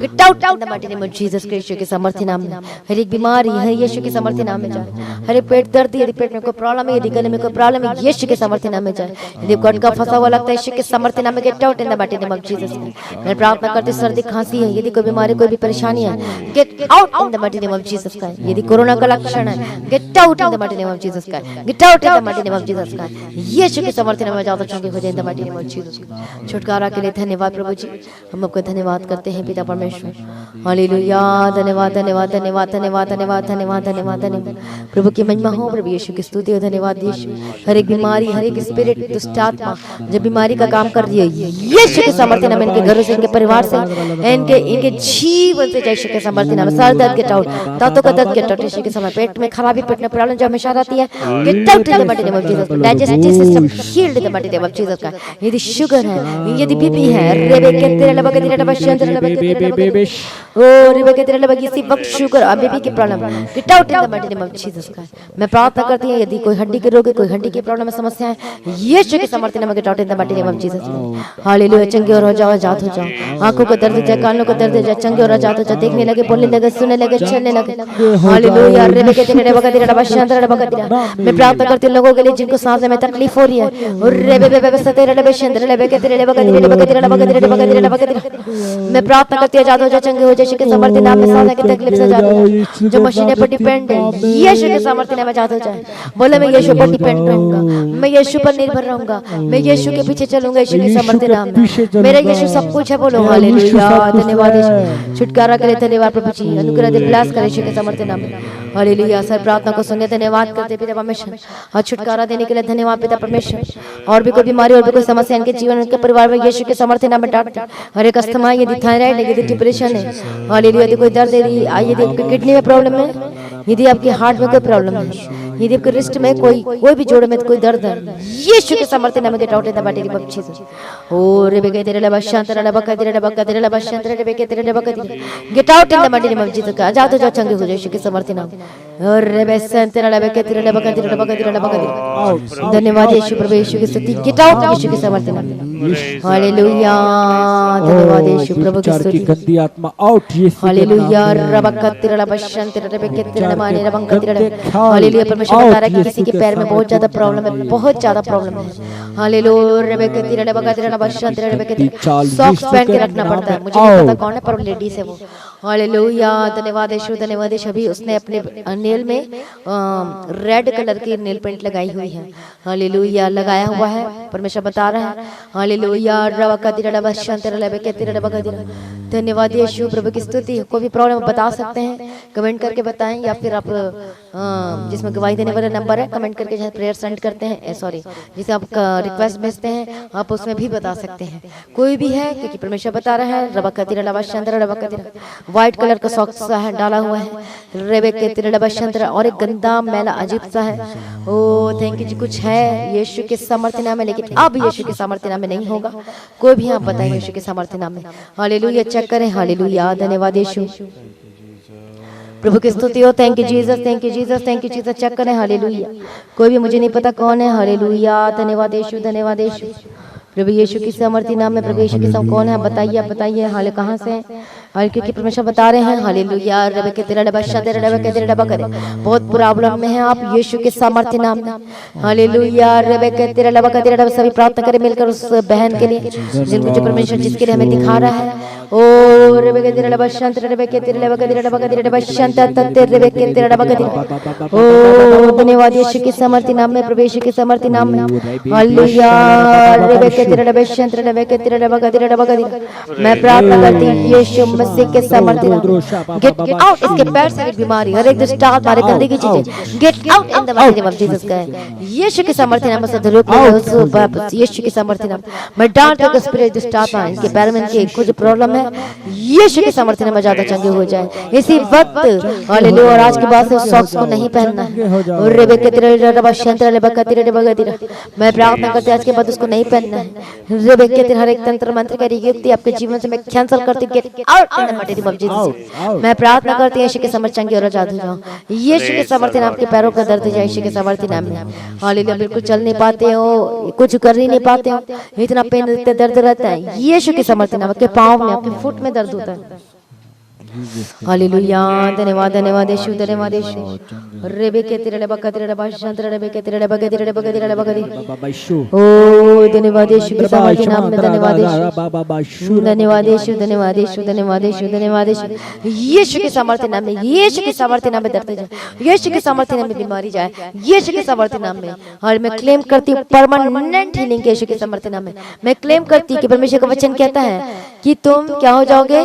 gate out in the mighty name of Jesus Christ के सामर्थ्य नाम में। हर एक बीमारी है यीशु के सामर्थ्य नाम में जाए। हर एक पेट दर्द यदि पेट में कोई प्रॉब्लम है, यदि गले में कोई प्रॉब्लम है, यीशु के सामर्थ्य नाम में जाए। यदि कट का फंसा हुआ लगता है, यीशु के सामर्थ्य नाम में get out in the mighty name of Jesus. मैं प्रार्थना करती सर्दी खांसी है, यदि कोई बीमारी कोई भी परेशानी है, get out in the mighty name of Jesus का। यदि कोरोना का लक्षण है, get out in the mighty name of Jesus का, get out in the mighty name of Jesus का। यीशु के सामर्थ्य नाम में जाओ तो चंगे हो जाए इन the mighty name of Jesus. छुटकारा के लिए धन्यवाद प्रभु जी, हम आपका धन्यवाद करते हैं पिता परमेश्वर। हालेलुया, धन्यवाद धन्यवाद धन्यवाद धन्यवाद धन्यवाद धन्यवाद धन्यवाद धन्यवाद। प्रभु की महिमा हो, प्रभु यीशु की स्तुति हो, धन्यवाद यीशु। हर एक बीमारी, हर एक स्पिरिट दुष्ट आत्मा जब बीमारी का काम कर रही है, यीशु के सामर्थ्य नाम इनके घरों से, इनके परिवार से, इनके जीवन से यीशु के सामर्थ्य नाम। सर दर्द गेट आउट, दांतों का दर्द गेट आउट यीशु के समय। पेट में खराबी, पेट में प्रॉब्लम जो हमेशा रहती है, get out in the mighty name of Jesus. Digestive system heeled in the mighty name of Jesus का। यदि शुगर है, यदि बीपी है, रेबे के तेरे लबे के तेरे बशियन तेरे लबे के तेरे लबे ओ रेबे के तेरे लबे इसी वक्त शुगर और बीपी की problem gate out in the mighty name of Jesus का। मैं प्रार्थना करती हूं यदि कोई हड्डी के रोग है, कोई हड्डी की प्रॉब्लम है, समस्या है, यीशु के सामर्थ्य नाम में get out in the mighty name of Jesus. Hallelujah, चंगे और हो जाओ, आजाद हो जाओ। आंखों को दर्द जाए, कानों को दर्द जाए, चंगे और आजाद हो जाओ। देखने लगे, बोलने लगे, सुनने लगे, चलने लगे। हालेलुया, रेबे के तेरे लबे के तेरे बशियन तेरे लबे के तेरे। मैं प्रार्थना करती हूं लोगों के लिए जिनको सांस में तकलीफ हो रही है, और रेबे बेबे तेरे लबे तेरे लबे के तेरे लबे के तेरे लबे के तेरे लबे के तेरे लबे के तेरे लबे के तेरे। मैं प्रार्थना करती हूं आजाद हो जाओ, चंगे हो जाए यीशु के सामर्थ्य नाम में। सांस की तकलीफ से आजाद हो जाए, जो मशीनें पर डिपेंड है, यीशु के सामर्थ्य नाम में आजाद हो जाए। बोले मैं यीशु पर डिपेंड रहूंगा, मैं यीशु पर निर्भर रहूंगा, मैं यीशु के पीछे चलूंगा यीशु के सामर्थ्य नाम में। मेरा यीशु सब कुछ है, बोलो हालेलुया, धन्यवाद यीशु। छुटकारा के लिए धन्यवाद प्रभु जी, अनुग्रह दे, ब्लेस करे यीशु के सामर्थ्य नाम में। हालेलुया, सर प्रार्थना को सुनने धन्यवाद करते पिता परमेश्वर, और छुटकारा देने के लिए धन्यवाद पिता परमेश्वर। और भी कोई बीमारी और भी कोई समस्या इनके जीवन, उनके परिवार में यीशु के सामर्थ्य नाम में डांटते। हर एक अस्थमा, यदि थायराइड है, यदि डिप्रेशन है, हालेलुया, यदि कोई दर्द है, यदि आपकी किडनी में प्रॉब्लम है, यदि आपके हार्ट में कोई प्रॉब्लम है, यदि आपके रिस्ट में कोई भी जोड़ में कोई दर्द है, यीशु के सामर्थ्य नाम में get out in the mighty name of Jesus. ओ रेबे के तेरे लबे शांत तेरे लबे के तेरे लबे के तेरे लबे शांत रेबे के तेरे लबे के तेरे। Gate out in the mighty name of Jesus का। आजाद हो जाओ, चंगे हो जाओ यीशु के सामर्थ्य नाम। और रेबे शांत तेरे लबे के तेरे लबे के तेरे लबे के तेरे लबे के तेरे। धन्यवाद यीशु, प्रभु यीशु की स्तुति। गेट आउट यीशु के सामर्थ्य नाम। हालेलुया, धन्यवाद यीशु, प्रभु की स्तुति। गंदी आत्मा आउट यीशु। हालेलुया, रबक तेरे लबे शांत तेरे लबे के तेरे माने रबंग तेरे। हालेलुया, परमेश्वर बता रहा है कि किसी के पैर में बहुत ज्यादा प्रॉब्लम है, बहुत ज्यादा प्रॉब्लम है। हालेलुया, रेबे के तेरे लबे तेरे लबे शांत तेरे लबे के तेरे। सॉक्स पहन के रखना पड़ता है, मुझे नहीं पता कौन है, पर लेडीज है वो। हालेलुया, धन्यवाद यीशु, धन्यवाद यीशु। अभी उसने अपने नेल में रेड कलर की नेल पेंट लगाई हुई है। हालेलुया, लगाया हुआ है, परमेश्वर बता रहा है। हालेलुया, रबका तेरे लबे शांत तेरे लबे के तेरे लबे के तेरे। धन्यवाद यीशु, प्रभु की स्तुति। कोई भी प्रॉब्लम बता सकते हैं, कमेंट करके बताएं, या फिर आप जिसमें गवाही देने वाला नंबर है, कमेंट करके जो प्रेयर सेंड करते हैं, सॉरी जिसे आप रिक्वेस्ट भेजते हैं, आप उसमें भी बता सकते हैं। कोई भी है, क्योंकि परमेश्वर बता रहा है। रबका तेरे लबे शांत तेरे लबे के तेरे। व्हाइट कलर का सॉक्स है डाला हुआ है, रेबे के तेरे लबे शांत तेरे, और एक गंदा मैला अजीब सा है। ओ थैंक यू जी, कुछ है यीशु के सामर्थ्य नाम में, लेकिन अब यीशु के सामर्थ्य नाम में नहीं होगा। कोई भी आप बताएं यीशु के सामर्थ्य नाम में। हालेलुया, चेक करें। हालेलुया, धन्यवाद यीशु, प्रभु की स्तुति हो। Thank you Jesus, thank you Jesus, thank you Jesus. Check करें। हालेलुया, कोई भी मुझे नहीं पता कौन है। हालेलुया, धन्यवाद यीशु, धन्यवाद यीशु, प्रभु यीशु की सामर्थ्य नाम में। प्रभु यीशु की सब कौन है, बताइए, आप बताइए। हाले कहाँ से हैं, और क्योंकि परमेश्वर बता रहे हैं। हालेलुया, रबे के तेरे लबे शांत तेरे लबे के तेरे लबे करे। बहुत प्रॉब्लम में है आप, यीशु के सामर्थ्य नाम में। हालेलुया, रबे के तेरे लबे के तेरे लबे। सभी प्रार्थना करें मिलकर उस बहन के लिए जिनको जो परमेश्वर जिसके लिए हमें दिखा रहा है। ओ रबे के तेरे लबे शांत रबे के तेरे लबे के तेरे लबे के तेरे लबे शांत तेरे रबे के तेरे लबे के तेरे। ओ धन्यवाद यीशु के सामर्थ्य नाम में, प्रभु यीशु के सामर्थ्य नाम में। हालेलुया, रबे के तेरे लबे शांत रबे के तेरे लबे के तेरे लबे के तेरे। मैं प्रार्थना करती हूं यीशु मसीह के सामर्थ्य नाम में, गेट आउट इसके पैर से बीमारी, हर एक दुष्ट आत्मा, हर गंदगी चीजें gate out in the mighty name of Jesus का। यीशु के सामर्थ्य नाम से रोक लो, यीशु के सामर्थ्य नाम। मैं डांट दूंगा स्पिरिट दुष्ट आत्मा, इनके पैर में इनके कुछ प्रॉब्लम है, यीशु के सामर्थ्य नाम में ज्यादा चंगे हो जाए इसी वक्त। हालेलुया। और आज के बाद से सॉक्स को नहीं पहनना है। और रेबेके तेरे रबा शंतर रेबेका तेरे बगदिरा, मैं प्रार्थना करती आज के बाद उसको नहीं पहनना है। रेबेके तेरे हर एक तंत्र मंत्र का युक्ति आपके जीवन से मैं कैंसिल करती, gate out in the mighty name of Jesus. मैं प्रार्थना करती हूं यीशु के सामर्थ्य चंगे और आजाद हो जाओ। यीशु के सामर्थ्य नाम, आपके पैरों का दर्द जाए यीशु के सामर्थ्य नाम में। हालेलुया। बिल्कुल चल नहीं पाते हो, कुछ कर ही नहीं पाते हो, इतना पेन इतना दर्द रहता है, यीशु के सामर्थ्य नाम। आपके पाँव में, आपके फुट में दर्द होता है। हालेलुया। धन्यवाद धन्यवाद यीशु, धन्यवाद यीशु। रेबेके तेरे बका तेरे बाशांतर रेबेके तेरे बका तेरे बका तेरे बका दी। ओ धन्यवाद यीशु के सामर्थ्य नाम में, धन्यवाद यीशु, धन्यवाद यीशु, धन्यवाद यीशु, धन्यवाद यीशु, धन्यवाद यीशु। यीशु के सामर्थ्य नाम में, यीशु के सामर्थ्य नाम में दर्द जाए, यीशु के सामर्थ्य नाम में बीमारी जाए, यीशु के सामर्थ्य नाम में। और मैं क्लेम करती हूँ परमानेंट हीलिंग यीशु के सामर्थ्य नाम में। मैं क्लेम करती हूँ कि परमेश्वर का वचन कहता है कि तुम क्या हो जाओगे,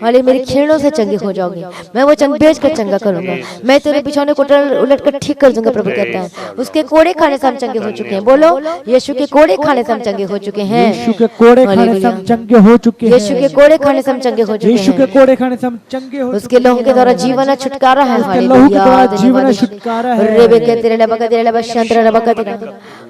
हाले मेरी खीणों से चंगे हो जाओगे। मैं वचन भेज कर चंगा करूंगा, मैं तेरे बिछौने को उलट कर ठीक कर दूंगा। प्रभु कहता है उसके कोड़े खाने से हम चंगे हो चुके हैं। बोलो, यीशु के कोड़े खाने से हम चंगे हो चुके हैं। यीशु के कोड़े खाने से हम चंगे हो चुके हैं। यीशु के कोड़े खाने से हम चंगे हो चुके हैं। यीशु के कोड़े खाने से हम चंगे हो, उसके लहू के द्वारा जीवन है, छुटकारा है। हालेलुया। जीवन है, छुटकारा है। रेबेके तेरे लबका तेरे लबशंतर लबका तेरे।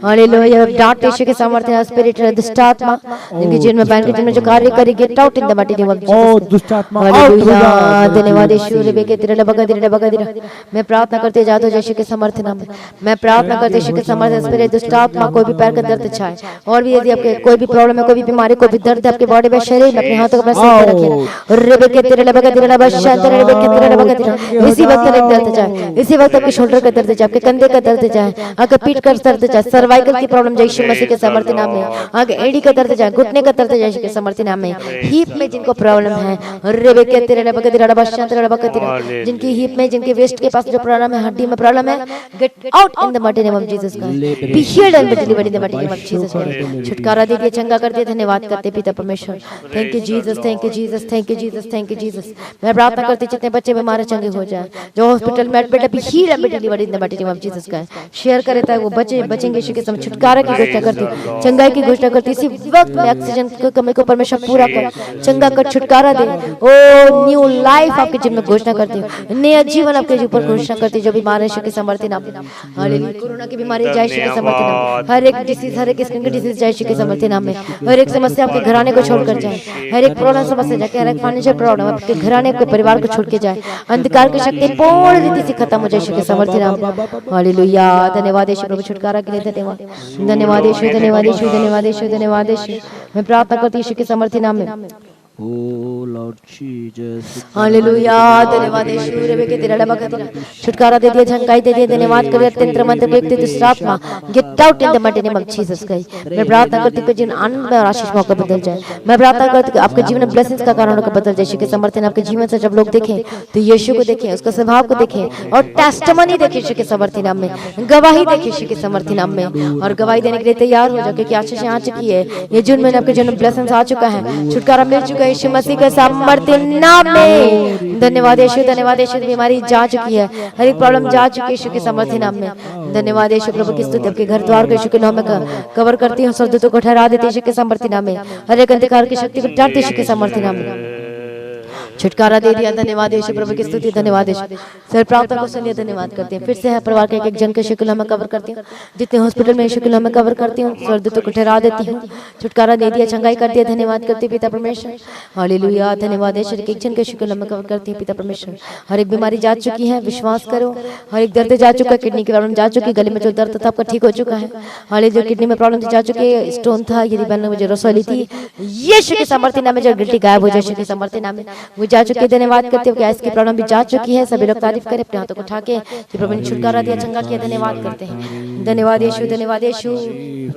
हालेलुया। डांट यीशु के सामर्थ्य है, स्पिरिट दुष्ट आत्मा जिनके जीवन में बैन के जीवन में जो कार्य करे, gate out in the mighty name of Jesus. दुष्ट आत्मा आउट हो जा। धन्यवाद यीशु। रेबेके तेरे लबका तेरे लबका तेरे। मैं प्रार्थना करते जातो यीशु के सामर्थ्य नाम में। मैं प्रार्थना करते यीशु के सामर्थ्य, स्पिरिट दुष्ट आत्मा कोई भी पैर का दर्द छाए, और भी यदि आपके कोई भी प्रॉब्लम है, कोई भी बीमारी, कोई भी दर्द है आपके बॉडी में, शरीर में, अपने हाथों को अपने सिर पे रखिए। रेबेके तेरे लबका तेरे लबशंतर रेबेके तेरे लबका तेरे। इसी वक्त एक दर्द जाए, इसी वक्त आपके शोल्डर का दर्द जाए, आपके कंधे का दर्द जाए, आपके पीठ का दर्द जाए, सर्वाइकल की प्रॉब्लम जाए यीशु मसीह के सामर्थ्य नाम में। आगे एड़ी का दर्द जाए, घुटने का दर्द जाए यीशु के सामर्थ्य नाम में। हीप में जिनको प्रॉब्लम है, रेबेके तेरे लबका तेरे लबशंतर लबका तेरे, जिनकी हीप में, जिनके वेस्ट के पास जो प्रॉब्लम है, हड्डी में प्रॉब्लम है, get out in the mighty name of Jesus Christ. Be healed and be delivered in the mighty name of Jesus Christ. छुटकारा दे दिए, चंगा कर दिए। धन्यवाद करते पिता परमेश्वर। Thank you Jesus, thank you Jesus, thank you Jesus, thank you Jesus. मैं प्रार्थना करती जितने बच्चे बीमार चंगे हो जाए, जो हॉस्पिटल में एडमिट है, be healed and be delivered in the mighty name of Jesus Christ. Share करे ताकि वो बचेंगे यीशु के सामने। छुटकारा की घोषणा करती, चंगाई की घोषणा करती। इसी वक्त में ऑक्सीजन की कमी को परमेश्वर पूरा कर, चंगा कर, छुटकारा दे। ओ न्यू लाइफ आपके जीवन में घोषणा करती हूँ, नया जीवन आपके ऊपर घोषणा करती है। जो बीमार है यीशु के सामर्थ्य नाम में। हालेलुया। कोरोना की बीमारी जाए यीशु के सामर्थ्य नाम में। हर एक डिसीज, हर एक स्किन की डिसीज जाए यीशु के सामर्थ्य नाम में। हर एक समस्या आपके घराने को छोड़कर जाए, हर एक प्रॉब्लम समस्या जाके, हर एक फाइनेंशियल प्रॉब्लम आपके घराने, आपके परिवार को छोड़ के जाए। अंधकार की शक्ति पूर्ण रीति से खत्म हो जाए यीशु के सामर्थ्य नाम में। हालेलुया। धन्यवाद यीशु प्रभु, छुटकारा के लिए धन्यवाद। धन्यवाद यीशु, धन्यवाद यीशु, धन्यवाद यीशु, धन्यवाद यीशु। मैं प्रार्थना करती यीशु के सामर्थ्य नाम में। Oh Lord Jesus, hallelujah. धन्यवाद यीशु। रेबेके तेरे लबका तेरे। छुटकारा दे दिया, झंकाई दे दिया। धन्यवाद करिए। तंत्र मंत्र व्यक्ति दुष्ट आत्मा get out in the mighty name of Jesus Christ. मैं प्रार्थना करती हूं कि जीवन आनंद में और आशीष मौका बदल जाए। मैं प्रार्थना करती हूं कि आपके जीवन में ब्लेसिंग्स का कारण होकर बदल जाए यीशु के सामर्थ्य नाम। आपके जीवन से जब लोग देखें तो यीशु को देखें, उसका स्वभाव को देखें, और टेस्टिमनी देखें यीशु के सामर्थ्य नाम में। गवाही देखें यीशु के सामर्थ्य नाम में, और गवाही देने के लिए तैयार हो जाओ, क्योंकि आशीष आ चुकी है। ये जून महीने आपके जीवन में ब्लेसिंग्स आ चुका है, छुटकारा मिल चुका है यीशु मसीह के सामर्थ्य नाम में। धन्यवाद यीशु, धन्यवाद यीशु। बीमारी जा चुकी है, हर एक प्रॉब्लम जा चुकी है यीशु के सामर्थ्य नाम में। धन्यवाद यीशु प्रभु की स्तुति। आपके घर द्वार को यीशु के नाम में कवर करती हूँ, स्वर्गदूतों को ठहरा देती यीशु के सामर्थ्य नाम में। हर एक अंधकार की शक्ति को डांटती यीशु के सामर्थ्य नाम में। छुटकारा दे दिया। धन्यवाद यीशु प्रभु की स्तुति। धन्यवाद यीशु। सर प्रार्थना को सुनिए, धन्यवाद करते हैं। फिर से है परिवार के एक जन के यीशु के नाम में कवर करती हूँ, जितने हॉस्पिटल में यीशु के नाम में कवर करती हूँ, स्वर्गदूतों को ठहरा देती हूँ। छुटकारा दे दिया, चंगाई कर दिया। धन्यवाद करती पिता परमेश्वर। हालेलुया। धन्यवाद यीशु। एक जन के यीशु के नाम में कवर करती हूँ पिता परमेश्वर। हर एक बीमारी जा चुकी है, विश्वास करो। हर एक दर्द जा चुका है, किडनी की प्रॉब्लम जा चुकी है, गले में जो दर्द था आपका ठीक हो चुका है। हाले जो किडनी में प्रॉब्लम जा चुकी है, स्टोन था, यदि बहन मुझे रसोली थी, यीशु के सामर्थ्य नाम में जो गिल्टी गायब हो जाए यीशु के सामर्थ्य नाम में, वो जा चुकी है। धन्यवाद करते हो, गैस की प्रॉब्लम भी जा चुकी है। सभी लोग तारीफ करें अपने हाथों को उठा के कि प्रभु ने छुटकारा दिया, चंगा किया। धन्यवाद करते हैं। धन्यवाद यीशु, धन्यवाद यीशु,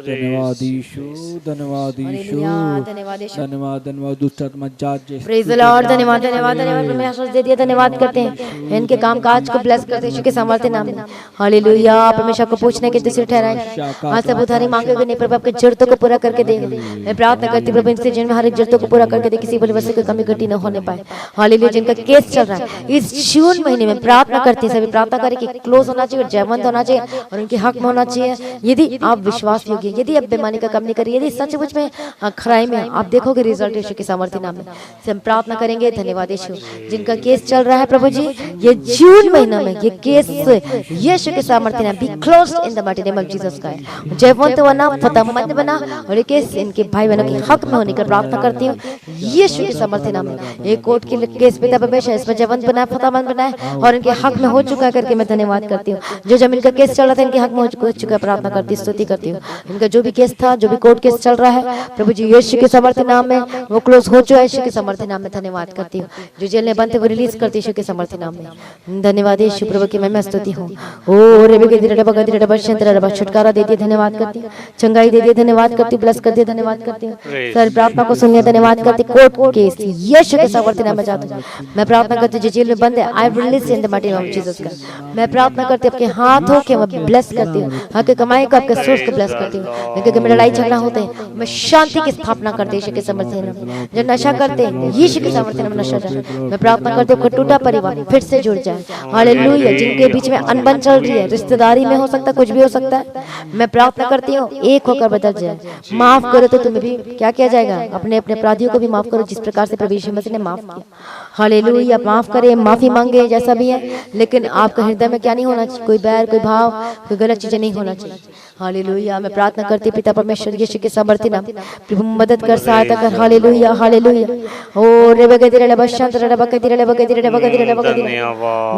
धन्यवाद यीशु, धन्यवाद यीशु, धन्यवाद यीशु, धन्यवाद, धन्यवाद। दुष्ट आत्मा जा प्रेज द लॉर्ड। धन्यवाद, धन्यवाद, धन्यवाद। मैं आशीष दे दिया। धन्यवाद करते हैं। इनके काम काज को ब्लेस करते हैं यीशु के सामर्थ्य नाम में। हालेलुया। परमेश्वर को पूछने के दूसरे ठहराए, आज सब उधारी मांगोगे नहीं, प्रभु आपके जरूरतों को पूरा करके देंगे। मैं प्रार्थना करती प्रभु इनसे जीवन में हर एक जरूरतों को पूरा करके दे, किसी बड़ी वस्तु की कमी घटी न होने पाए। हालेलुया, जिनका केस चल रहा है इस जून महीने में प्रार्थना करते हैं, सभी प्रार्थना करें कि क्लोज होना चाहिए और जयवंत होना चाहिए और उनके हक में होना चाहिए। यदि आप विश्वास योग्य, यदि आप बेईमानी का काम नहीं करिए, यदि सचमुच में खराई में आप देखोगे रिजल्ट यीशु के सामर्थ्य नाम में से हम प्रार्थना करेंगे। धन्यवाद यीशु, जिनका केस चल रहा है प्रभु जी ये जून महीना में ये केस यीशु के सामर्थ्य नाम be closed in the mighty name of Jesus Christ. जयवंत बना, फतेहमंद बना और ये केस इनके भाई बहनों के हक में होने का प्रार्थना करती हूँ यीशु के सामर्थ्य नाम में। एक कोर्ट की केस पिता परमेश्वर इसमें जयवंत बनाए, फतेहमंद बनाए और इनके हक में हो चुका करके मैं धन्यवाद करती हूँ। जो जमीन का केस चल रहा था इनके हक में हो चुका, प्रार्थना करती स्तुति करती हूँ। इनका जो भी केस था, जो भी कोर्ट केस चल रहा है प्रभु जी यीशु के सामर्थ्य नाम में वो क्लोज हो चुका है यीशु के सामर्थ्य नाम में। धन्यवाद करती हूँ। जो जेल में बंद थे वो रिलीज करती यीशु के सामर्थ्य नाम में। धन्यवाद यीशु प्रभु की मैं स्तुति हूँ। ओ रे बगे दिरे बगे दिरे बशंतर रब छुटकारा दे दिए, धन्यवाद करती हूँ। चंगाई दे दिए, धन्यवाद करती हूँ। ब्लेस कर दिए, धन्यवाद करती हूँ। सर प्रार्थना को सुनिए, धन्यवाद करती हूँ। कोर्ट केस यीशु के सामर्थ्य नाम में जाता हूँ। मैं प्रार्थना करती हूँ जो जेल में बंद है I release in the mighty name of Jesus Christ. मैं प्रार्थना करती हूँ आपके हाथों के मैं ब्लेस करती हूँ, आपके कमाई को आपके सोर्स को ब्लेस करती हूँ। क्योंकि मेरे लड़ाई झगड़ा होते हैं मैं शांति की स्थापना करती हूँ यीशु के सामर्थ्य नाम में। जो नशा करते हैं यीशु के सामर्थ्य नाम में नशा जाए। मैं प्रार्थना करती हूँ टूटा परिवार फिर से जुड़ जाए। हालेलुया, जिनके बीच में अनबन चल रही है, रिश्तेदारी में हो सकता है, कुछ भी हो सकता है, मैं प्रार्थना करती हूँ एक होकर बदल जाए। माफ करो तो तुम्हें भी क्या किया जाएगा, अपने अपने अपराधियों को भी माफ करो जिस प्रकार से प्रभु यीशु मसीह ने माफ किया। हालेलुया, माफ करे, माफी मांगे जैसा भी है, लेकिन आपका हृदय में क्या नहीं होना चाहिए, कोई बैर, कोई भाव, कोई गलत चीजें नहीं होना चाहिए। हालेलुया, मैं प्रार्थना करती पिता परमेश्वर यीशु के सामर्थ्य नाम प्रभु मदद कर, सहायता कर। Hallelujah hallelujah. ओ रे बगे दिरे रे बशंत रे बगे दिरे रे बगे दिरे रे बगे दिरे रे बगे दिरे।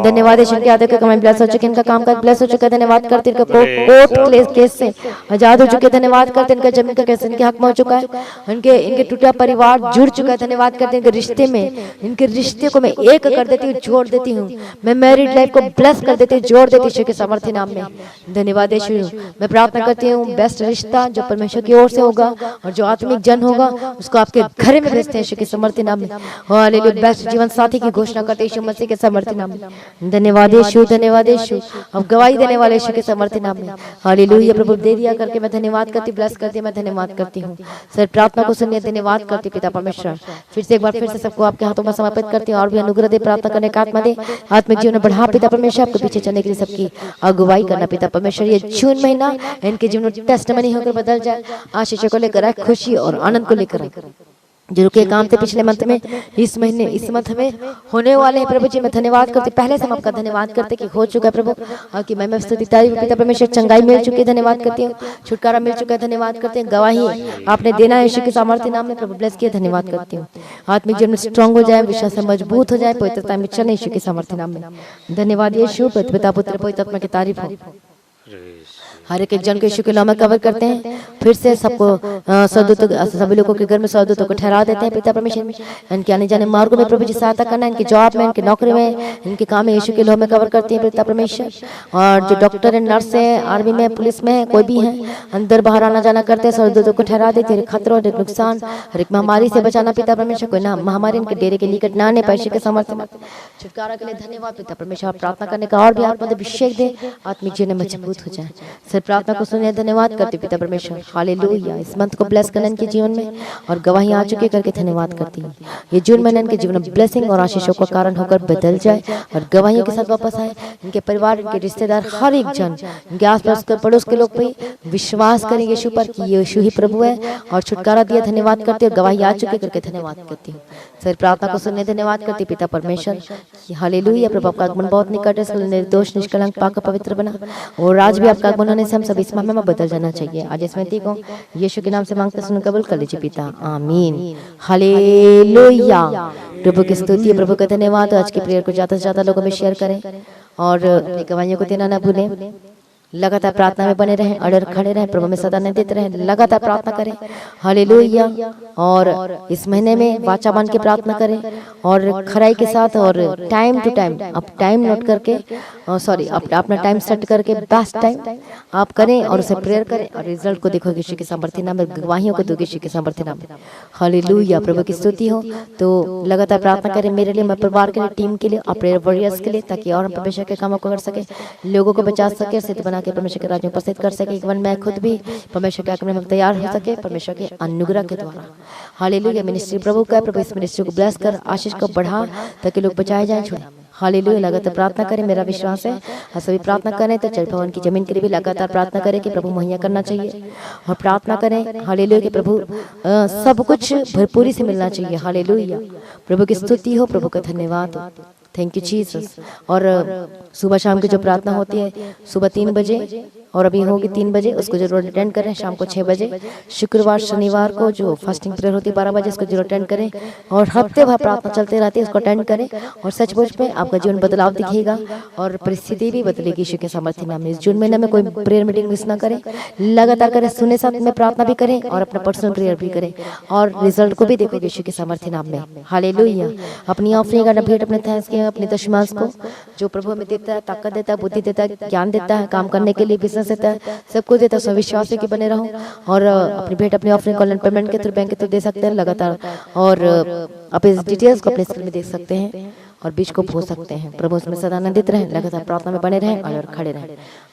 धन्यवाद यीशु के आदर के कमाई ब्लेस हो चुके, इनका काम काज ब्लेस हो चुका। धन्यवाद करती इनका कोर्ट केस से आजाद हो चुके। धन्यवाद करते इनका जमीन का केस इनके हक में हो चुका है। इनके टूटा परिवार जुड़ चुका है। धन्यवाद करते इनके रिश्ते में, इनके रिश्ते को मैं एक कर देती हूँ, जोड़ देती हूँ। मैं मैरिड लाइफ को ब्लेस कर देती हूँ, जोड़ देती हूँ यीशु के सामर्थ्य नाम में। धन्यवाद यीशु। मैं प्रार्थना करती हूँ बेस्ट रिश्ता जो परमेश्वर की ओर से होगा और जो आत्मिक जन होगा उसको आपके घर में भेजते हैं यीशु के सामर्थ्य नाम में। हालेलुया, बेस्ट जीवन साथी की घोषणा करते हैं यीशु मसीह के सामर्थ्य नाम में। धन्यवाद यीशु, धन्यवाद यीशु। अब गवाही देने वाले यीशु के सामर्थ्य नाम में। हालेलुया, प्रभु दे दिया करके मैं धन्यवाद करती, ब्लेस करती, मैं धन्यवाद करती हूँ। सर प्रार्थना को सुनिए, धन्यवाद करती पिता परमेश्वर। फिर से एक बार फिर से सबको आपके हाथों में समर्पित करती हूँ और भी अनुग्रह दे, प्रार्थना करने का आत्मा दे, आत्मिक जीवन बढ़ा पिता परमेश्वर। आपके पीछे चलने के लिए सबकी अगुवाई करना पिता परमेश्वर। ये जून महीना इनके जीवन में टेस्टमनी होकर बदल जाए, आशीषों को लेकर आए, खुशी और आनंद को लेकर आए। जो रुके काम थे पिछले मंथ में, इस महीने इस मंथ में होने वाले हैं प्रभु जी। मैं धन्यवाद करती, पहले से हम आपका धन्यवाद करते कि हो चुका है प्रभु, और कि मैं स्तुति तारीफ पिता परमेश्वर। चंगाई मिल चुकी है, धन्यवाद करती हूँ। छुटकारा मिल चुका है, धन्यवाद करते हैं। गवाही आपने देना है यीशु के सामर्थ्य नाम में प्रभु, ब्लेस किया, धन्यवाद करती हूँ। आत्मिक जीवन में स्ट्रांग हो जाए, विश्वास से मजबूत हो जाए, पवित्रता में चले यीशु के सामर्थ्य नाम में। धन्यवाद यीशु, पिता पुत्र पवित्र आत्मा की तारीफ हो। हर एक जन को यीशु के नाम में कवर करते हैं। फिर से सबको सभी लोगों के घर में सौदूतों को ठहरा देते हैं पिता परमेश्वर। इनके आने जाने मार्गों में प्रभु जी सहायता करना, इनके जॉब में, इनके नौकरी में, इनके काम में यीशु के नाम में कवर करती है पिता परमेश्वर। और जो डॉक्टर है, नर्स है, आर्मी में, पुलिस में, कोई भी है, अंदर बाहर आना जाना करते हैं, सौदूतों को ठहरा देते हैं। खतरों, नुकसान, हर एक महामारी से बचाना पिता परमेश्वर। कोई ना महामारी इनके डेरे के निकट ना आने पैसे के समर्थन छुटकारा के लिए धन्यवाद पिता परमेश्वर। प्रार्थना करने का और भी आत्मा अभिषेक दे, आत्मिक जीवन में मजबूत हो जाए। प्रार्थना को सुनिए, धन्यवाद करते पिता परमेश्वर। हालेलुया, इस मंथ को ब्लेस करना इनके जीवन में और गवाही आ चुके करके धन्यवाद करती हूँ। ये जून महीना इनके जीवन में ब्लेसिंग और आशीषों का कारण होकर बदल जाए और गवाहियों के साथ वापस आए। इनके परिवार, इनके रिश्तेदार, हर एक जन, इनके आसपास के पड़ोस के लोग भी विश्वास करें यीशु पर कि यीशु ही प्रभु है और छुटकारा दिया। धन्यवाद करती हूँ, गवाही आ चुके करके धन्यवाद करती हूँ। सर प्रार्थना को सुनिए, धन्यवाद करती पिता परमेश्वर। हालेलुया, प्रभु आपका आगमन बहुत निकट है, निर्दोष निष्कलंक पाक पवित्र बना और आज भी आपका आगमन होने से हम सभी इस माह में बदल जाना चाहिए। आज इस विनती को यीशु के नाम से मांगते सुन कबूल कर लीजिए पिता, आमीन। हालेलुया, प्रभु की स्तुति, प्रभु का धन्यवाद। आज की प्रेयर को ज्यादा से ज्यादा लोगों में शेयर करें और अपनी गवाहियों को देना ना भूलें। लगातार प्रार्थना में बने रहें, अड़र खड़े रहें, प्रभु में सदा नहीं देते रहें, लगातार प्रार्थना करें। हालेलुया, और इस महीने में वाचा बांध के प्रार्थना करें और खराई के साथ और टाइम टू टाइम आप टाइम नोट करके अपना टाइम सेट करके बेस्ट टाइम आप करें और उसे प्रेयर करें और रिजल्ट को देखोगे यीशु के सामर्थ्य नाम में, गवाहियों को दोगे यीशु के सामर्थ्य नाम में। हालेलुया, प्रभु की स्तुति हो। तो लगातार प्रार्थना करें मेरे लिए, मैं परिवार के लिए, टीम के लिए और प्रेयर वॉरियर्स के लिए, ताकि और हम परमेश्वर के कामों को कर सके, लोगों को बचा सके, सिद्ध बना बना के परमेश्वर के राज्य में उपस्थित कर सके। इवन मैं खुद भी परमेश्वर के आगमन में तैयार हो सके परमेश्वर के अनुग्रह के द्वारा। हालेलुया। मिनिस्ट्री प्रभु का है, प्रभु इस मिनिस्ट्री को ब्लेस कर, आशीष को बढ़ा, ताकि लोग बचाए जाएं, छुड़े। हालेलुया। लगातार प्रार्थना करें, मेरा विश्वास है और सभी प्रार्थना करें। तो चर्च भवन की जमीन के लिए भी लगातार प्रार्थना करें कि प्रभु मुहैया करना चाहिए, और प्रार्थना करें हालेलुया कि प्रभु सब कुछ भरपूरी से मिलना चाहिए। हालेलुया। प्रभु की स्तुति हो, प्रभु का धन्यवाद हो। Thank you Jesus. और सुबह शाम की जो प्रार्थना होती है सुबह 3 बजे और अभी होगी 3 बजे, उसको जरूर अटेंड करें। शाम को 6 बजे, शुक्रवार शनिवार को जो फास्टिंग प्रेयर होती है 12 बजे, उसको जरूर अटेंड करें। और हफ्ते भर प्रार्थना चलते रहती है, उसको अटेंड करें। और सचमुच में आपका जीवन बदलाव दिखेगा और परिस्थिति भी बदलेगी यीशु के सामर्थ्य नाम में। इस जून महीने में कोई प्रेयर मीटिंग मिस ना करें, लगातार करें, सुने साथ में प्रार्थना भी करें और अपना पर्सनल प्रेयर भी करें, और रिजल्ट को भी देखोगे यीशु के सामर्थ्य नाम में। हालेलुया। अपनी ऑफरिंग का भेंट, अपने थैंक्स के, अपने दशमांश को जो प्रभु हमें देता है, ताकत देता है, बुद्धि देता है, ज्ञान देता है, काम करने के लिए बिजनेस देता है, सब कुछ देता है। सो विश्वास है कि बने रहो, और अपनी भेंट अपनी ऑफरिंग ऑनलाइन पेमेंट के थ्रू, बैंक के थ्रू दे सकते हैं लगातार। और आप इस डिटेल्स को अपने स्क्रीन में देख सकते हैं और बीच को बो सकते हैं। प्रभु उसमें सदा आनंदित रहें, लगातार प्रार्थना में बने रहें और खड़े रहें।